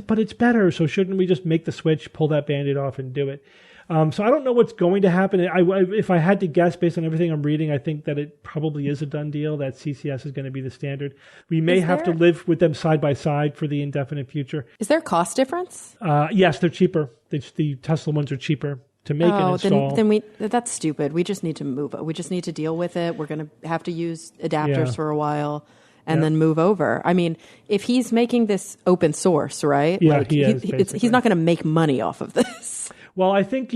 but it's better. So shouldn't we just make the switch, pull that Band-Aid off, and do it? So I don't know what's going to happen. If I had to guess based on everything I'm reading, I think that it probably is a done deal. That CCS is going to be the standard. We may have to live with them side by side for the indefinite future. Is there a cost difference? Yes, they're cheaper. The Tesla ones are cheaper to make and install. Then that's stupid. We just need to move. We just need to deal with it. We're going to have to use adapters for a while. And then move over. I mean, if he's making this open source, right? Yeah, he is. He's not going to make money off of this. Well, I think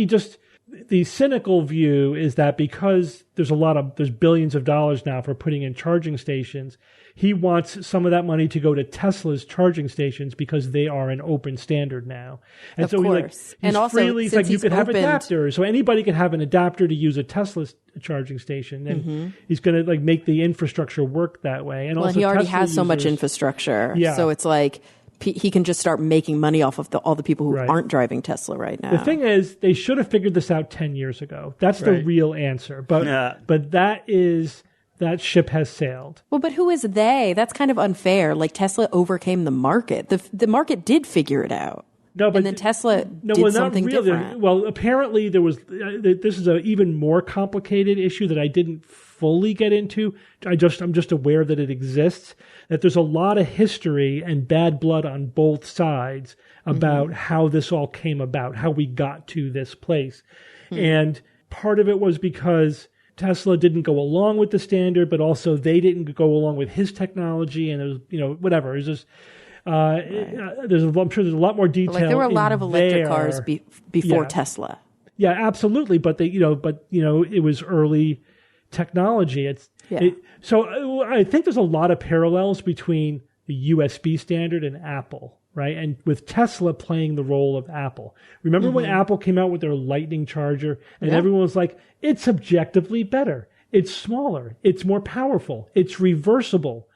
the cynical view is that because there's billions of dollars now for putting in charging stations, he wants some of that money to go to Tesla's charging stations because they are an open standard now. And of course. And also, you could have adapters. So anybody can have an adapter to use a Tesla charging station. And he's going to make the infrastructure work that way. And also he already Tesla has so much infrastructure. Yeah. So it's he can just start making money off of all the people who aren't driving Tesla right now. The thing is, they should have figured this out 10 years ago. That's the real answer. But that ship has sailed. Well, but who is they? That's kind of unfair. Like, Tesla overcame the market. The market did figure it out. No, but and then Tesla did something different. Well, apparently there was. This is an even more complicated issue that I didn't fully get into. I'm just aware that it exists. That there's a lot of history and bad blood on both sides about how this all came about, how we got to this place, and part of it was because Tesla didn't go along with the standard, but also they didn't go along with his technology, and it was whatever. It was just. I'm sure there's a lot more detail. Like there were a lot of electric cars before Tesla. Yeah, absolutely. But it was early technology. So I think there's a lot of parallels between the USB standard and Apple, right? And with Tesla playing the role of Apple. Remember when Apple came out with their Lightning charger, and everyone was like, "It's objectively better. It's smaller. It's more powerful. It's reversible."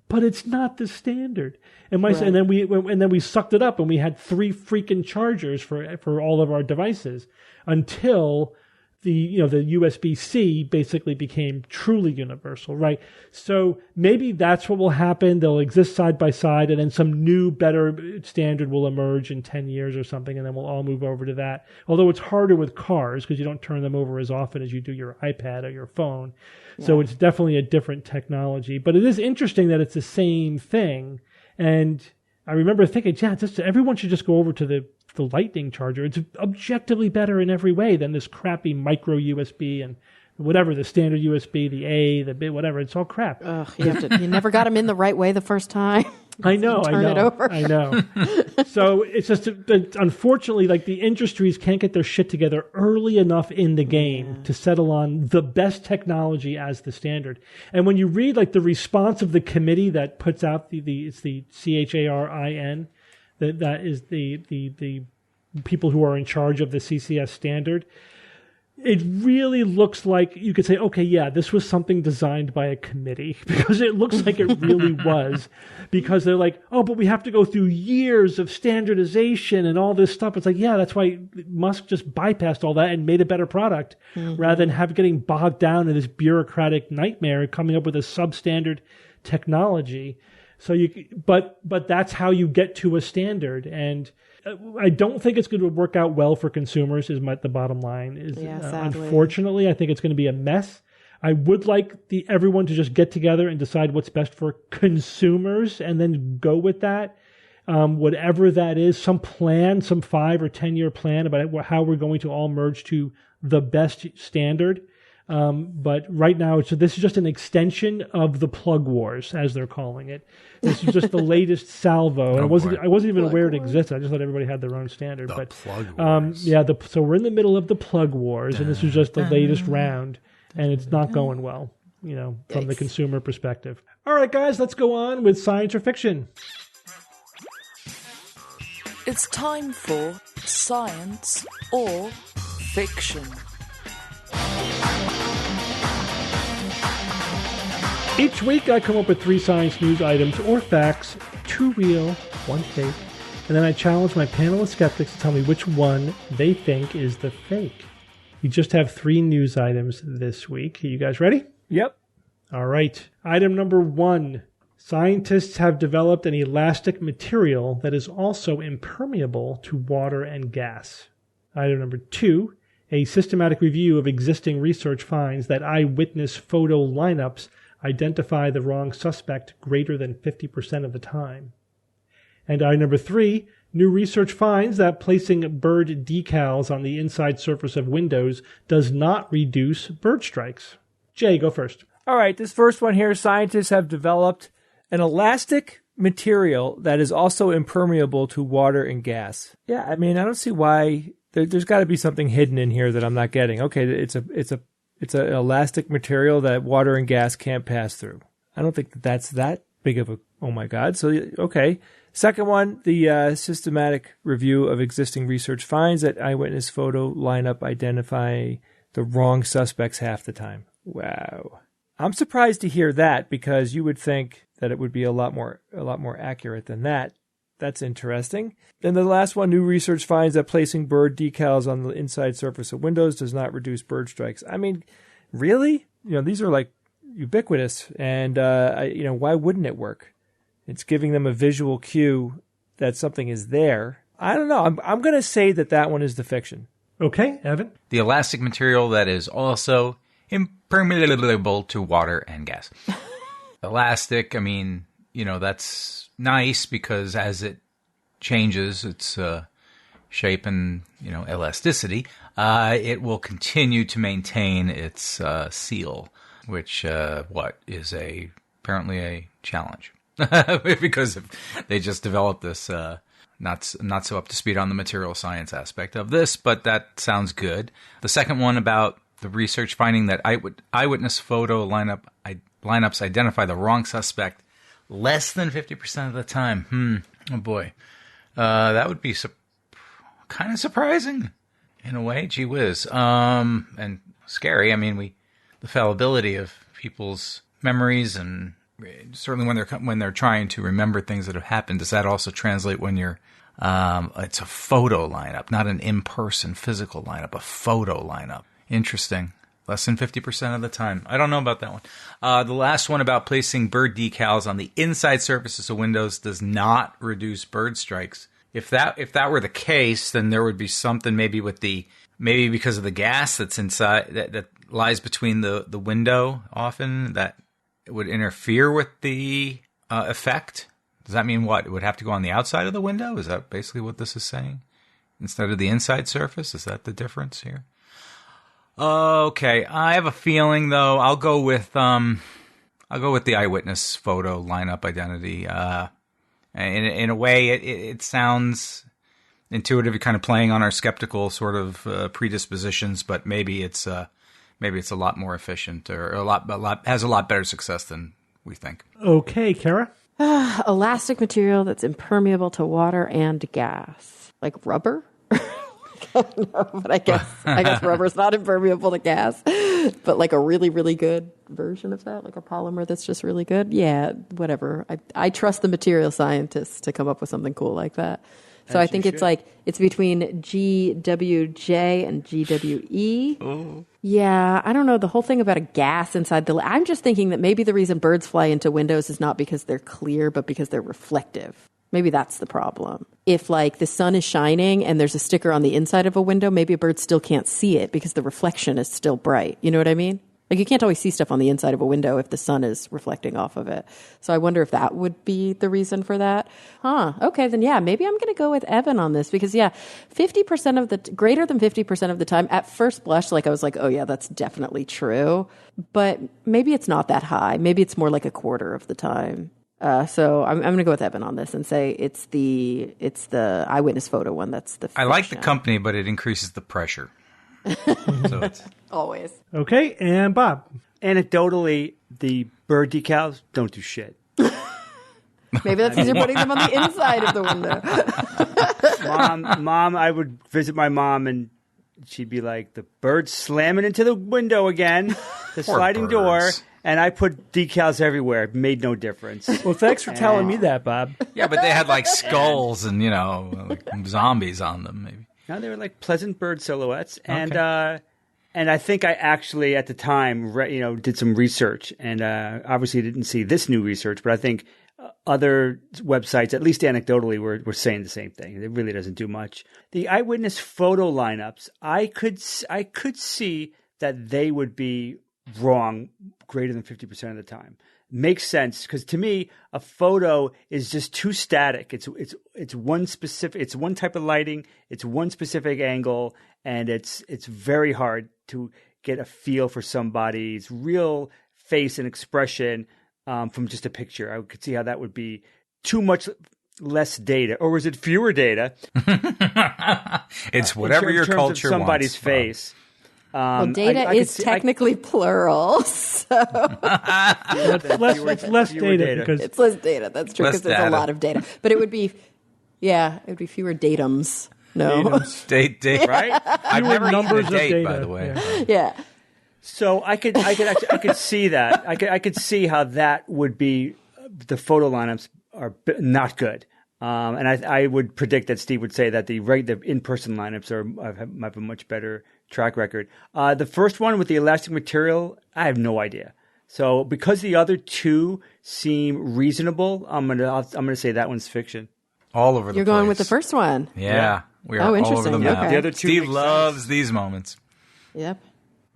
But it's not the standard, and then we sucked it up, and we had 3 freaking chargers for all of our devices until the USB-C basically became truly universal, right? So maybe that's what will happen. They'll exist side by side, and then some new, better standard will emerge in 10 years or something, and then we'll all move over to that. Although it's harder with cars because you don't turn them over as often as you do your iPad or your phone. So it's definitely a different technology. But it is interesting that it's the same thing. And I remember thinking, everyone should just go over to the Lightning charger. It's objectively better in every way than this crappy micro USB and whatever, the standard USB, the A, the B, whatever. It's all crap. Ugh, you never got them in the right way the first time. I know. It over. I know. So it's just, unfortunately, like the industries can't get their shit together early enough in the game to settle on the best technology as the standard. And when you read like the response of the committee that puts out it's the CHARIN, that is the people who are in charge of the CCS standard. It really looks like you could say, okay, yeah, this was something designed by a committee, because it looks like it really was, because they're like, oh, but we have to go through years of standardization and all this stuff. It's like, yeah, that's why Musk just bypassed all that and made a better product rather than getting bogged down in this bureaucratic nightmare coming up with a substandard technology. So but that's how you get to a standard. And I don't think it's going to work out well for consumers. The bottom line is, unfortunately, I think it's going to be a mess. I would like everyone to just get together and decide what's best for consumers, and then go with that. Whatever that is, some plan, some 5 or 10 year plan about how we're going to all merge to the best standard. But right now, this is just an extension of the plug wars, as they're calling it. This is just the latest salvo. I wasn't even aware it existed. I just thought everybody had their own standard. Plug wars. So we're in the middle of the plug wars, and this is just the latest round, and it's not going well, from the consumer perspective. All right, guys, let's go on with science or fiction. It's time for science or fiction. Each week I come up with 3 science news items or facts, 2 real, 1 fake, and then I challenge my panel of skeptics to tell me which one they think is the fake. We just have 3 news items this week. Are you guys ready? Yep. All right. Item number 1. Scientists have developed an elastic material that is also impermeable to water and gas. Item number 2. A systematic review of existing research finds that eyewitness photo lineups identify the wrong suspect greater than 50% of the time. And item number 3, new research finds that placing bird decals on the inside surface of windows does not reduce bird strikes. Jay, go first. All right, this first one here, scientists have developed an elastic material that is also impermeable to water and gas. Yeah, I mean, I don't see why. There's got to be something hidden in here that I'm not getting. Okay, it's an elastic material that water and gas can't pass through. I don't think that's that big of a, oh my God. So, okay. Second one, the systematic review of existing research finds that eyewitness photo lineup identify the wrong suspects half the time. Wow. I'm surprised to hear that, because you would think that it would be a lot more accurate than that That's interesting. Then the last one, new research finds that placing bird decals on the inside surface of windows does not reduce bird strikes. I mean, really? These are like ubiquitous, and why wouldn't it work? It's giving them a visual cue that something is there. I don't know. I'm going to say that one is the fiction. Okay, Evan? The elastic material that is also impermeable to water and gas. Elastic, I mean, that's nice because as it changes its shape and, elasticity, it will continue to maintain its seal, which is apparently a challenge. Because they just developed this, not so up to speed on the material science aspect of this, but that sounds good. The second one about the research finding that eyewitness photo lineups identify the wrong suspect less than 50% of the time. Oh boy. That would be kind of surprising in a way. Gee whiz. And scary. I mean, the fallibility of people's memories, and certainly when they're trying to remember things that have happened. Does that also translate when you're, it's a photo lineup, not an in-person physical lineup, a photo lineup. Interesting. Less than 50% of the time. I don't know about that one. The last one about placing bird decals on the inside surfaces of windows does not reduce bird strikes. If that were the case, then there would be something maybe because of the gas that's inside that lies between the window often that it would interfere with the effect. Does that mean what? It would have to go on the outside of the window? Is that basically what this is saying? Instead of the inside surface? Is that the difference here? Okay, I have a feeling though. I'll go with the eyewitness photo lineup identity. In a way, it sounds intuitive, kind of playing on our skeptical sort of predispositions, but maybe it's a lot more efficient or has a lot better success than we think. Okay, Kara. Elastic material that's impermeable to water and gas, like rubber. No, but I guess rubber's not impermeable to gas, but like a really, really good version of that, like a polymer that's just really good. Yeah, whatever. I trust the material scientists to come up with something cool like that. So I think it's between GWJ and GWE. Oh. Yeah, I don't know. The whole thing about a gas inside I'm just thinking that maybe the reason birds fly into windows is not because they're clear, but because they're reflective. Maybe that's the problem. If like the sun is shining and there's a sticker on the inside of a window, maybe a bird still can't see it because the reflection is still bright. You know what I mean? Like you can't always see stuff on the inside of a window if the sun is reflecting off of it. So I wonder if that would be the reason for that. Okay, then yeah, maybe I'm going to go with Evan on this because yeah, greater than 50% of the time, at first blush, like I was like, oh yeah, that's definitely true. But maybe it's not that high. Maybe it's more like a quarter of the time. So I'm going to go with Evan on this and say it's the eyewitness photo one. That's the fiction. I like the company, but it increases the pressure. So it's always. Okay, and Bob. Anecdotally, the bird decals don't do shit. Maybe that's because you're putting them on the inside of the window. Mom, I would visit my mom and she'd be like, the bird's slamming into the window again, the sliding door. And I put decals everywhere. It made no difference. Well, thanks for telling me that, Bob. Yeah, but they had like skulls and, like zombies on them, maybe. No, they were like pleasant bird silhouettes. Okay. And I think I actually, at the time, did some research. And obviously didn't see this new research, but I think other websites, at least anecdotally, were saying the same thing. It really doesn't do much. The eyewitness photo lineups, I could see that they would be wrong greater than 50% of the time. Makes sense because to me a photo is just too static. It's one specific, it's one type of lighting, it's one specific angle, and it's very hard to get a feel for somebody's real face and expression from just a picture. I could see how that would be too much less data, or is it fewer data? It's whatever your culture wants. Somebody's face. Well, data is technically plural, so it's less data because it's less data. That's true because there's a lot of data, but it would be fewer datums. No, date, right? I've never numbers eaten a date, of data, by the way. Yeah. So I could see that. I could see how that would be. The photo lineups are not good. And I would predict that Steve would say that the in-person lineups have a much better track record. The first one with the elastic material, I have no idea. So because the other two seem reasonable, I'm gonna say that one's fiction. All over the place. You're going with the first one. Yeah. We are all over the map. Okay. The other two Steve loves these moments. Yep.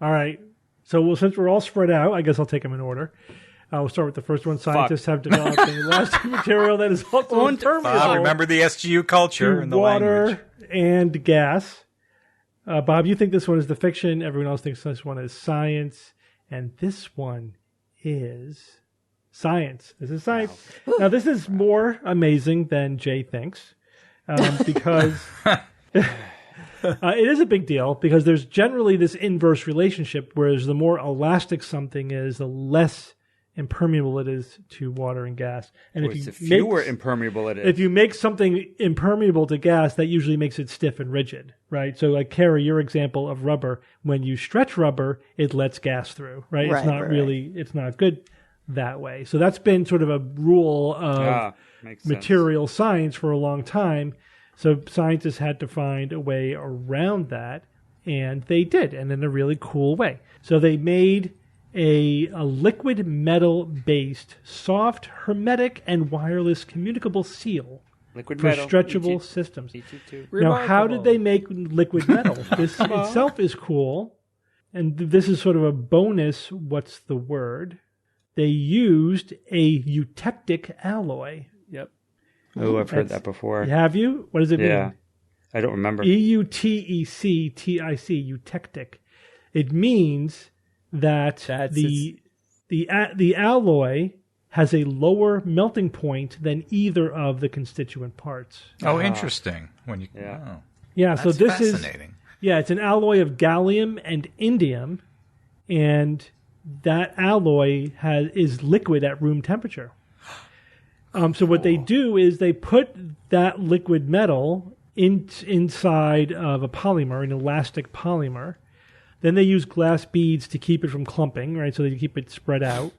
All right. So since we're all spread out, I guess I'll take them in order. We'll start with the first one. Scientists have developed an elastic material that is also impermeable. Remember the SGU culture and the water language. And gas. Bob, you think this one is the fiction. Everyone else thinks this one is science. And this one is science. This is science. Wow. Now, this is more amazing than Jay thinks because it is a big deal because there's generally this inverse relationship, whereas the more elastic something is, the less impermeable it is to water and gas. And if fewer impermeable it is. If you make something impermeable to gas, that usually makes it stiff and rigid, right? So like Kara, your example of rubber, when you stretch rubber, it lets gas through, right? It's not it's not good that way. So that's been sort of a rule of material science for a long time. So scientists had to find a way around that, and they did, and in a really cool way. So they made a liquid metal-based, soft, hermetic, and wireless communicable seal for stretchable systems. Now, how did they make liquid metal? This itself is cool, and this is sort of a bonus. What's the word? They used a eutectic alloy. Yep. Oh, I've heard that before. Have you? What does it mean? I don't remember. EUTECTIC, eutectic. It means that the alloy has a lower melting point than either of the constituent parts. Oh, interesting. So this is fascinating. It's an alloy of gallium and indium, and that alloy is liquid at room temperature. So what they do is they put that liquid metal inside of a polymer, an elastic polymer. Then they use glass beads to keep it from clumping, right? So they keep it spread out.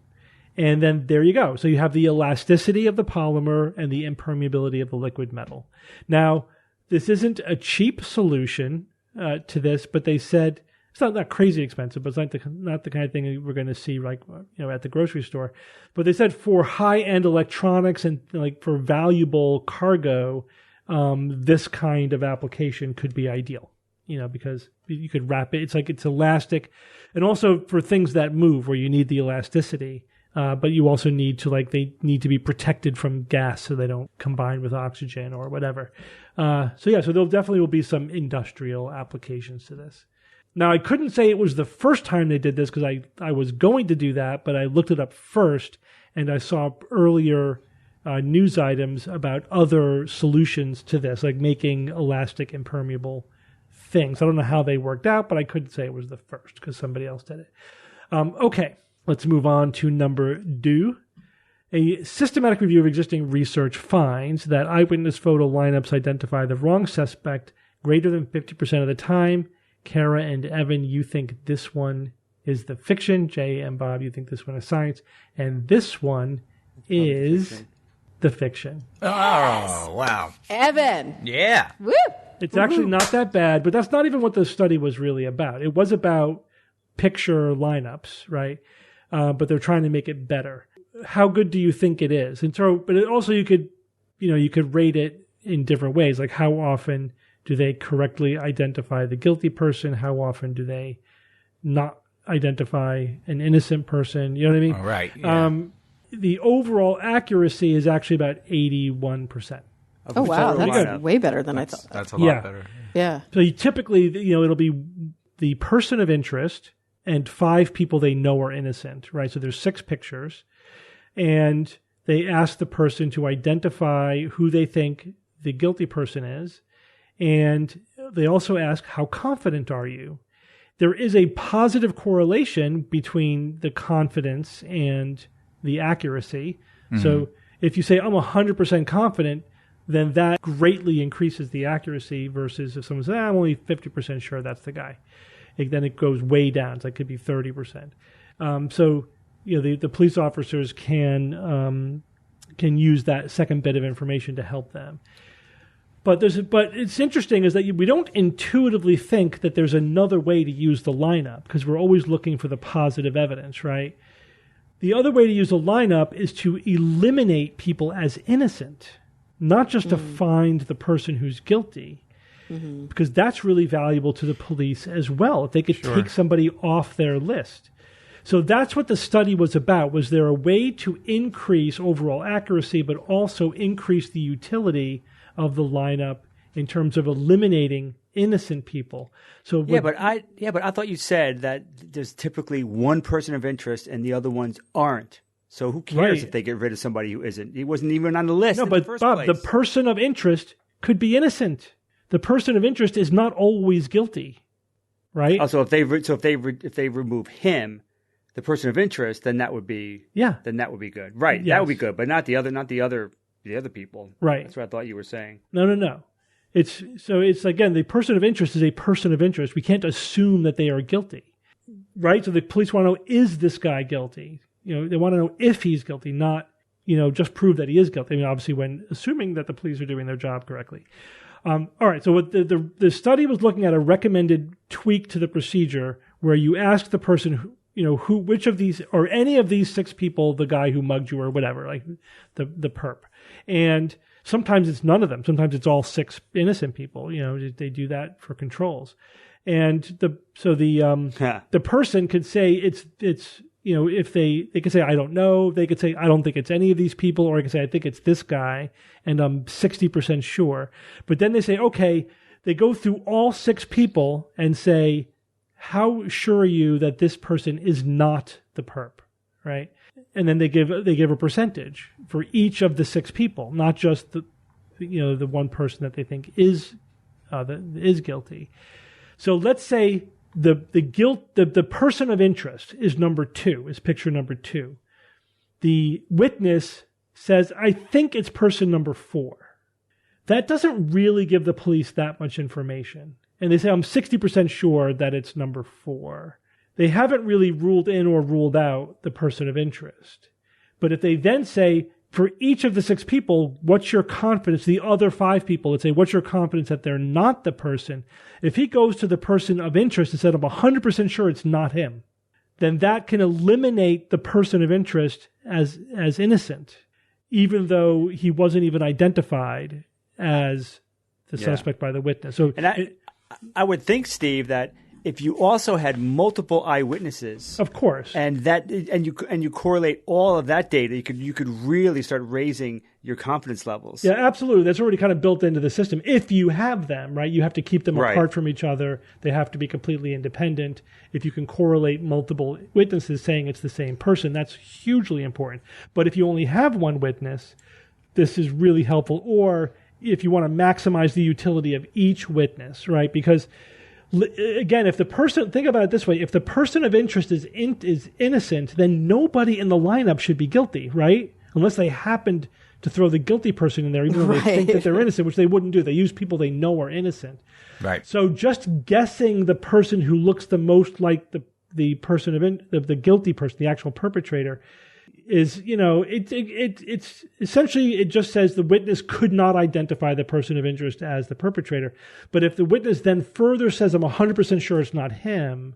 And then there you go. So you have the elasticity of the polymer and the impermeability of the liquid metal. Now, this isn't a cheap solution to this, but they said it's not crazy expensive, but it's not the kind of thing we're going to see like at the grocery store. But they said for high-end electronics and like for valuable cargo, this kind of application could be ideal. Because you could wrap it. It's elastic. And also for things that move where you need the elasticity, but you also need to they need to be protected from gas so they don't combine with oxygen or whatever. So there definitely will be some industrial applications to this. Now, I couldn't say it was the first time they did this because I was going to do that, but I looked it up first and I saw earlier news items about other solutions to this, like making elastic impermeable things. I don't know how they worked out, but I couldn't say it was the first because somebody else did it. Okay, let's move on to number 2. A systematic review of existing research finds that eyewitness photo lineups identify the wrong suspect greater than 50% of the time. Kara and Evan, you think this one is the fiction. Jay and Bob, you think this one is science. And this one is the fiction. Oh, wow. Evan. Yeah. Woo! It's actually not that bad, but that's not even what the study was really about. It was about picture lineups, right? But they're trying to make it better. How good do you think it is? And so, but it also you could rate it in different ways. Like how often do they correctly identify the guilty person? How often do they not identify an innocent person? You know what I mean? Oh, right. Yeah. The overall accuracy is actually about 81%. Oh, wow. That's way better than I thought. That's a lot better. Yeah. So typically, it'll be the person of interest and 5 people they know are innocent, right? So there's 6 pictures. And they ask the person to identify who they think the guilty person is. And they also ask, how confident are you? There is a positive correlation between the confidence and the accuracy. Mm-hmm. So if you say, I'm 100% confident, then that greatly increases the accuracy versus if someone says, I'm only 50% sure that's the guy. Then it goes way down. It's like it could be 30%. So the police officers can can use that second bit of information to help them. But it's interesting is that we don't intuitively think that there's another way to use the lineup because we're always looking for the positive evidence, right? The other way to use a lineup is to eliminate people as innocent, not just to find the person who's guilty, because that's really valuable to the police as well, if they could take somebody off their list. So that's what the study was about. Was there a way to increase overall accuracy, but also increase the utility of the lineup in terms of eliminating innocent people? So but I thought you said that there's typically one person of interest and the other ones aren't. So who cares if they get rid of somebody who isn't? He wasn't even on the list. No, but Bob, the person of interest could be innocent. The person of interest is not always guilty, right? Also, if they remove him, the person of interest, then that would be good, right? Yes. That would be good, but not the other people, right? That's what I thought you were saying. No. It's again, the person of interest is a person of interest. We can't assume that they are guilty, right? So the police want to know, is this guy guilty? They want to know if he's guilty, not just prove that he is guilty. I mean, obviously, when assuming that the police are doing their job correctly. All right. So what the study was looking at a recommended tweak to the procedure where you ask the person which of these or any of these 6 people, the guy who mugged you or whatever, like the perp. And sometimes it's none of them. Sometimes it's all 6 innocent people. They do that for controls. And the person could say it's if they could say, I don't know, they could say, I don't think it's any of these people, or I could say, I think it's this guy, and I'm 60% sure. But then they say, okay, they go through all 6 people and say, how sure are you that this person is not the perp, right? And then they give a percentage for each of the 6 people, not just the one person that they think is guilty. So let's say the person of interest is number 2, is picture number 2. The witness says, I think it's person number 4. That doesn't really give the police that much information. And they say, I'm 60% sure that it's number 4. They haven't really ruled in or ruled out the person of interest. But if they then say, for each of the 6 people, what's your confidence? The other 5 people would say, what's your confidence that they're not the person? If he goes to the person of interest and said, I'm 100% sure it's not him, then that can eliminate the person of interest as innocent, even though he wasn't even identified as the suspect by the witness. So, and I would think, Steve, that if you also had multiple eyewitnesses, of course, and you correlate all of that data, you could really start raising your confidence levels. Yeah, absolutely. That's already kind of built into the system. If you have them, right, you have to keep them apart from each other. They have to be completely independent. If you can correlate multiple witnesses saying it's the same person, that's hugely important. But if you only have one witness, this is really helpful. Or if you want to maximize the utility of each witness, right, because again, if the person, think about it this way, if the person of interest is innocent, then nobody in the lineup should be guilty, right? Unless they happened to throw the guilty person in there, even though they think that they're innocent, which they wouldn't do. They use people they know are innocent. Right. So just guessing the person who looks the most like the person of the guilty person, the actual perpetrator, is, it's essentially, it just says the witness could not identify the person of interest as the perpetrator. But if the witness then further says, I'm 100% sure it's not him,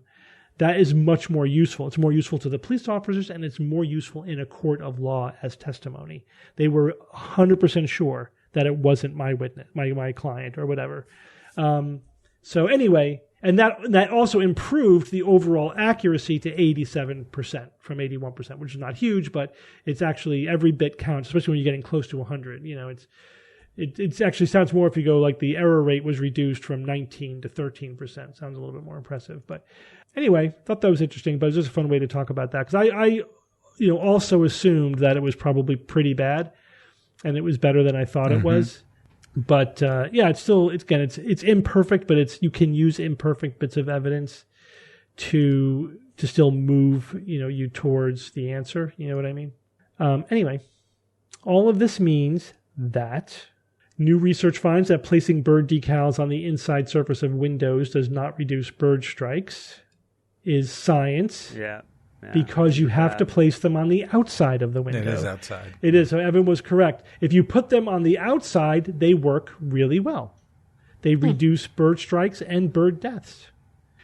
that is much more useful. It's more useful to the police officers, and it's more useful in a court of law as testimony. They were 100% sure that it wasn't my witness, my client or whatever. So anyway, and that also improved the overall accuracy to 87% from 81%, which is not huge, but it's actually every bit counts, especially when you're getting close to 100. It actually sounds more if you go like the error rate was reduced from 19 to 13%. Sounds a little bit more impressive. But anyway, thought that was interesting, but it was just a fun way to talk about that. Because I also assumed that it was probably pretty bad, and it was better than I thought it was. But it's imperfect, but you can use imperfect bits of evidence to still move you towards the answer. You know what I mean? Anyway, all of this means that new research finds that placing bird decals on the inside surface of windows does not reduce bird strikes is science. Yeah. because you have to place them on the outside of the window. It is outside. It is. So Evan was correct. If you put them on the outside, they work really well. They reduce bird strikes and bird deaths.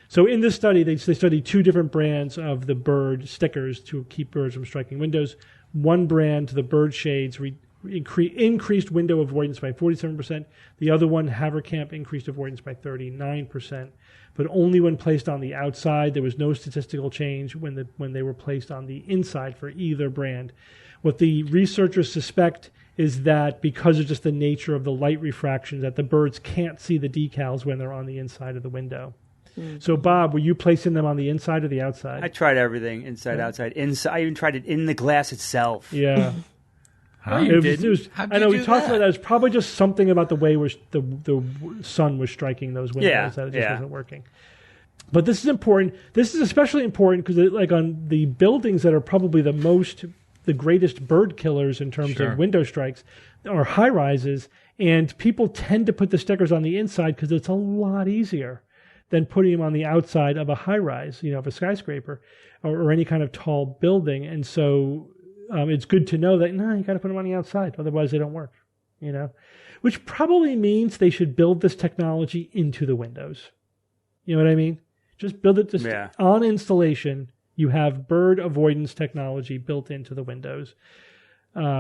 So in this study, they studied 2 different brands of the bird stickers to keep birds from striking windows. One brand, the bird shades, increased window avoidance by 47%. The other one, Haverkamp, increased avoidance by 39%. But only when placed on the outside. There was no statistical change when they were placed on the inside for either brand. What the researchers suspect is that because of just the nature of the light refraction, that the birds can't see the decals when they're on the inside of the window. Mm-hmm. So, Bob, were you placing them on the inside or the outside? I tried everything, inside, outside. Inside, I even tried it in the glass itself. Yeah. Huh? I know we talked about that. It was probably just something about the way the sun was striking those windows that it just wasn't working. But this is important. This is especially important because, like, on the buildings that are probably the greatest bird killers in terms of window strikes are high rises, and people tend to put the stickers on the inside because it's a lot easier than putting them on the outside of a high rise, of a skyscraper or any kind of tall building. And so it's good to know that, you got to put them on the outside. Otherwise, they don't work, which probably means they should build this technology into the windows. You know what I mean? Just build it on installation. You have bird avoidance technology built into the windows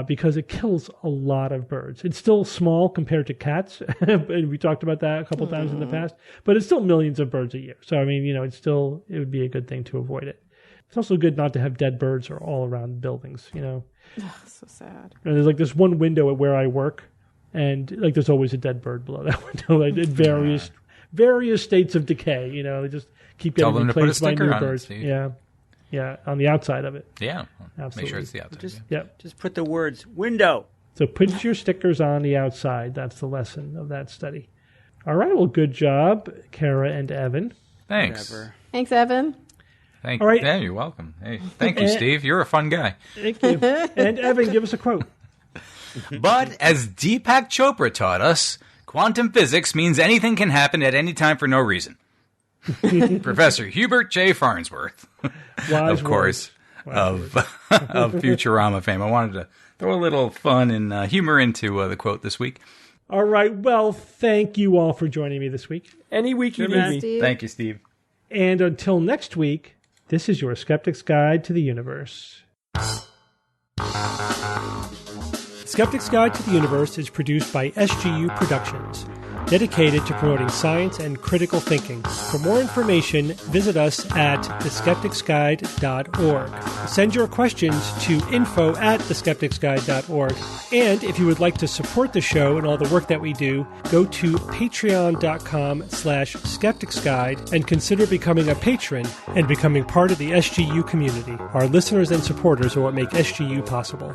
because it kills a lot of birds. It's still small compared to cats. And we talked about that a couple times in the past, but it's still millions of birds a year. So, I mean, it would be a good thing to avoid it. It's also good not to have dead birds all around buildings, Oh, so sad. And there's like this one window at where I work, and like there's always a dead bird below that window in various states of decay. They just keep getting replaced by new birds. Yeah, on the outside of it. Yeah, absolutely. Make sure it's the outside. Just put the words window. So put your stickers on the outside. That's the lesson of that study. All right, well, good job, Kara and Evan. Thanks. Whatever. Thanks, Evan. Thank you. Right. Yeah, you're welcome. Hey, thank you, Steve. You're a fun guy. Thank you. And Evan, give us a quote. But as Deepak Chopra taught us, quantum physics means anything can happen at any time for no reason. Professor Hubert J. Farnsworth, of course, of Futurama fame. I wanted to throw a little fun and humor into the quote this week. All right. Well, thank you all for joining me this week. Any week you need me. Thank you, Steve. And until next week, this is your Skeptic's Guide to the Universe. Skeptic's Guide to the Universe is produced by SGU Productions, dedicated to promoting science and critical thinking. For more information, visit us at theskepticsguide.org. Send your questions to info@theskepticsguide.org. And if you would like to support the show and all the work that we do, go to patreon.com/skepticsguide and consider becoming a patron and becoming part of the SGU community. Our listeners and supporters are what make SGU possible.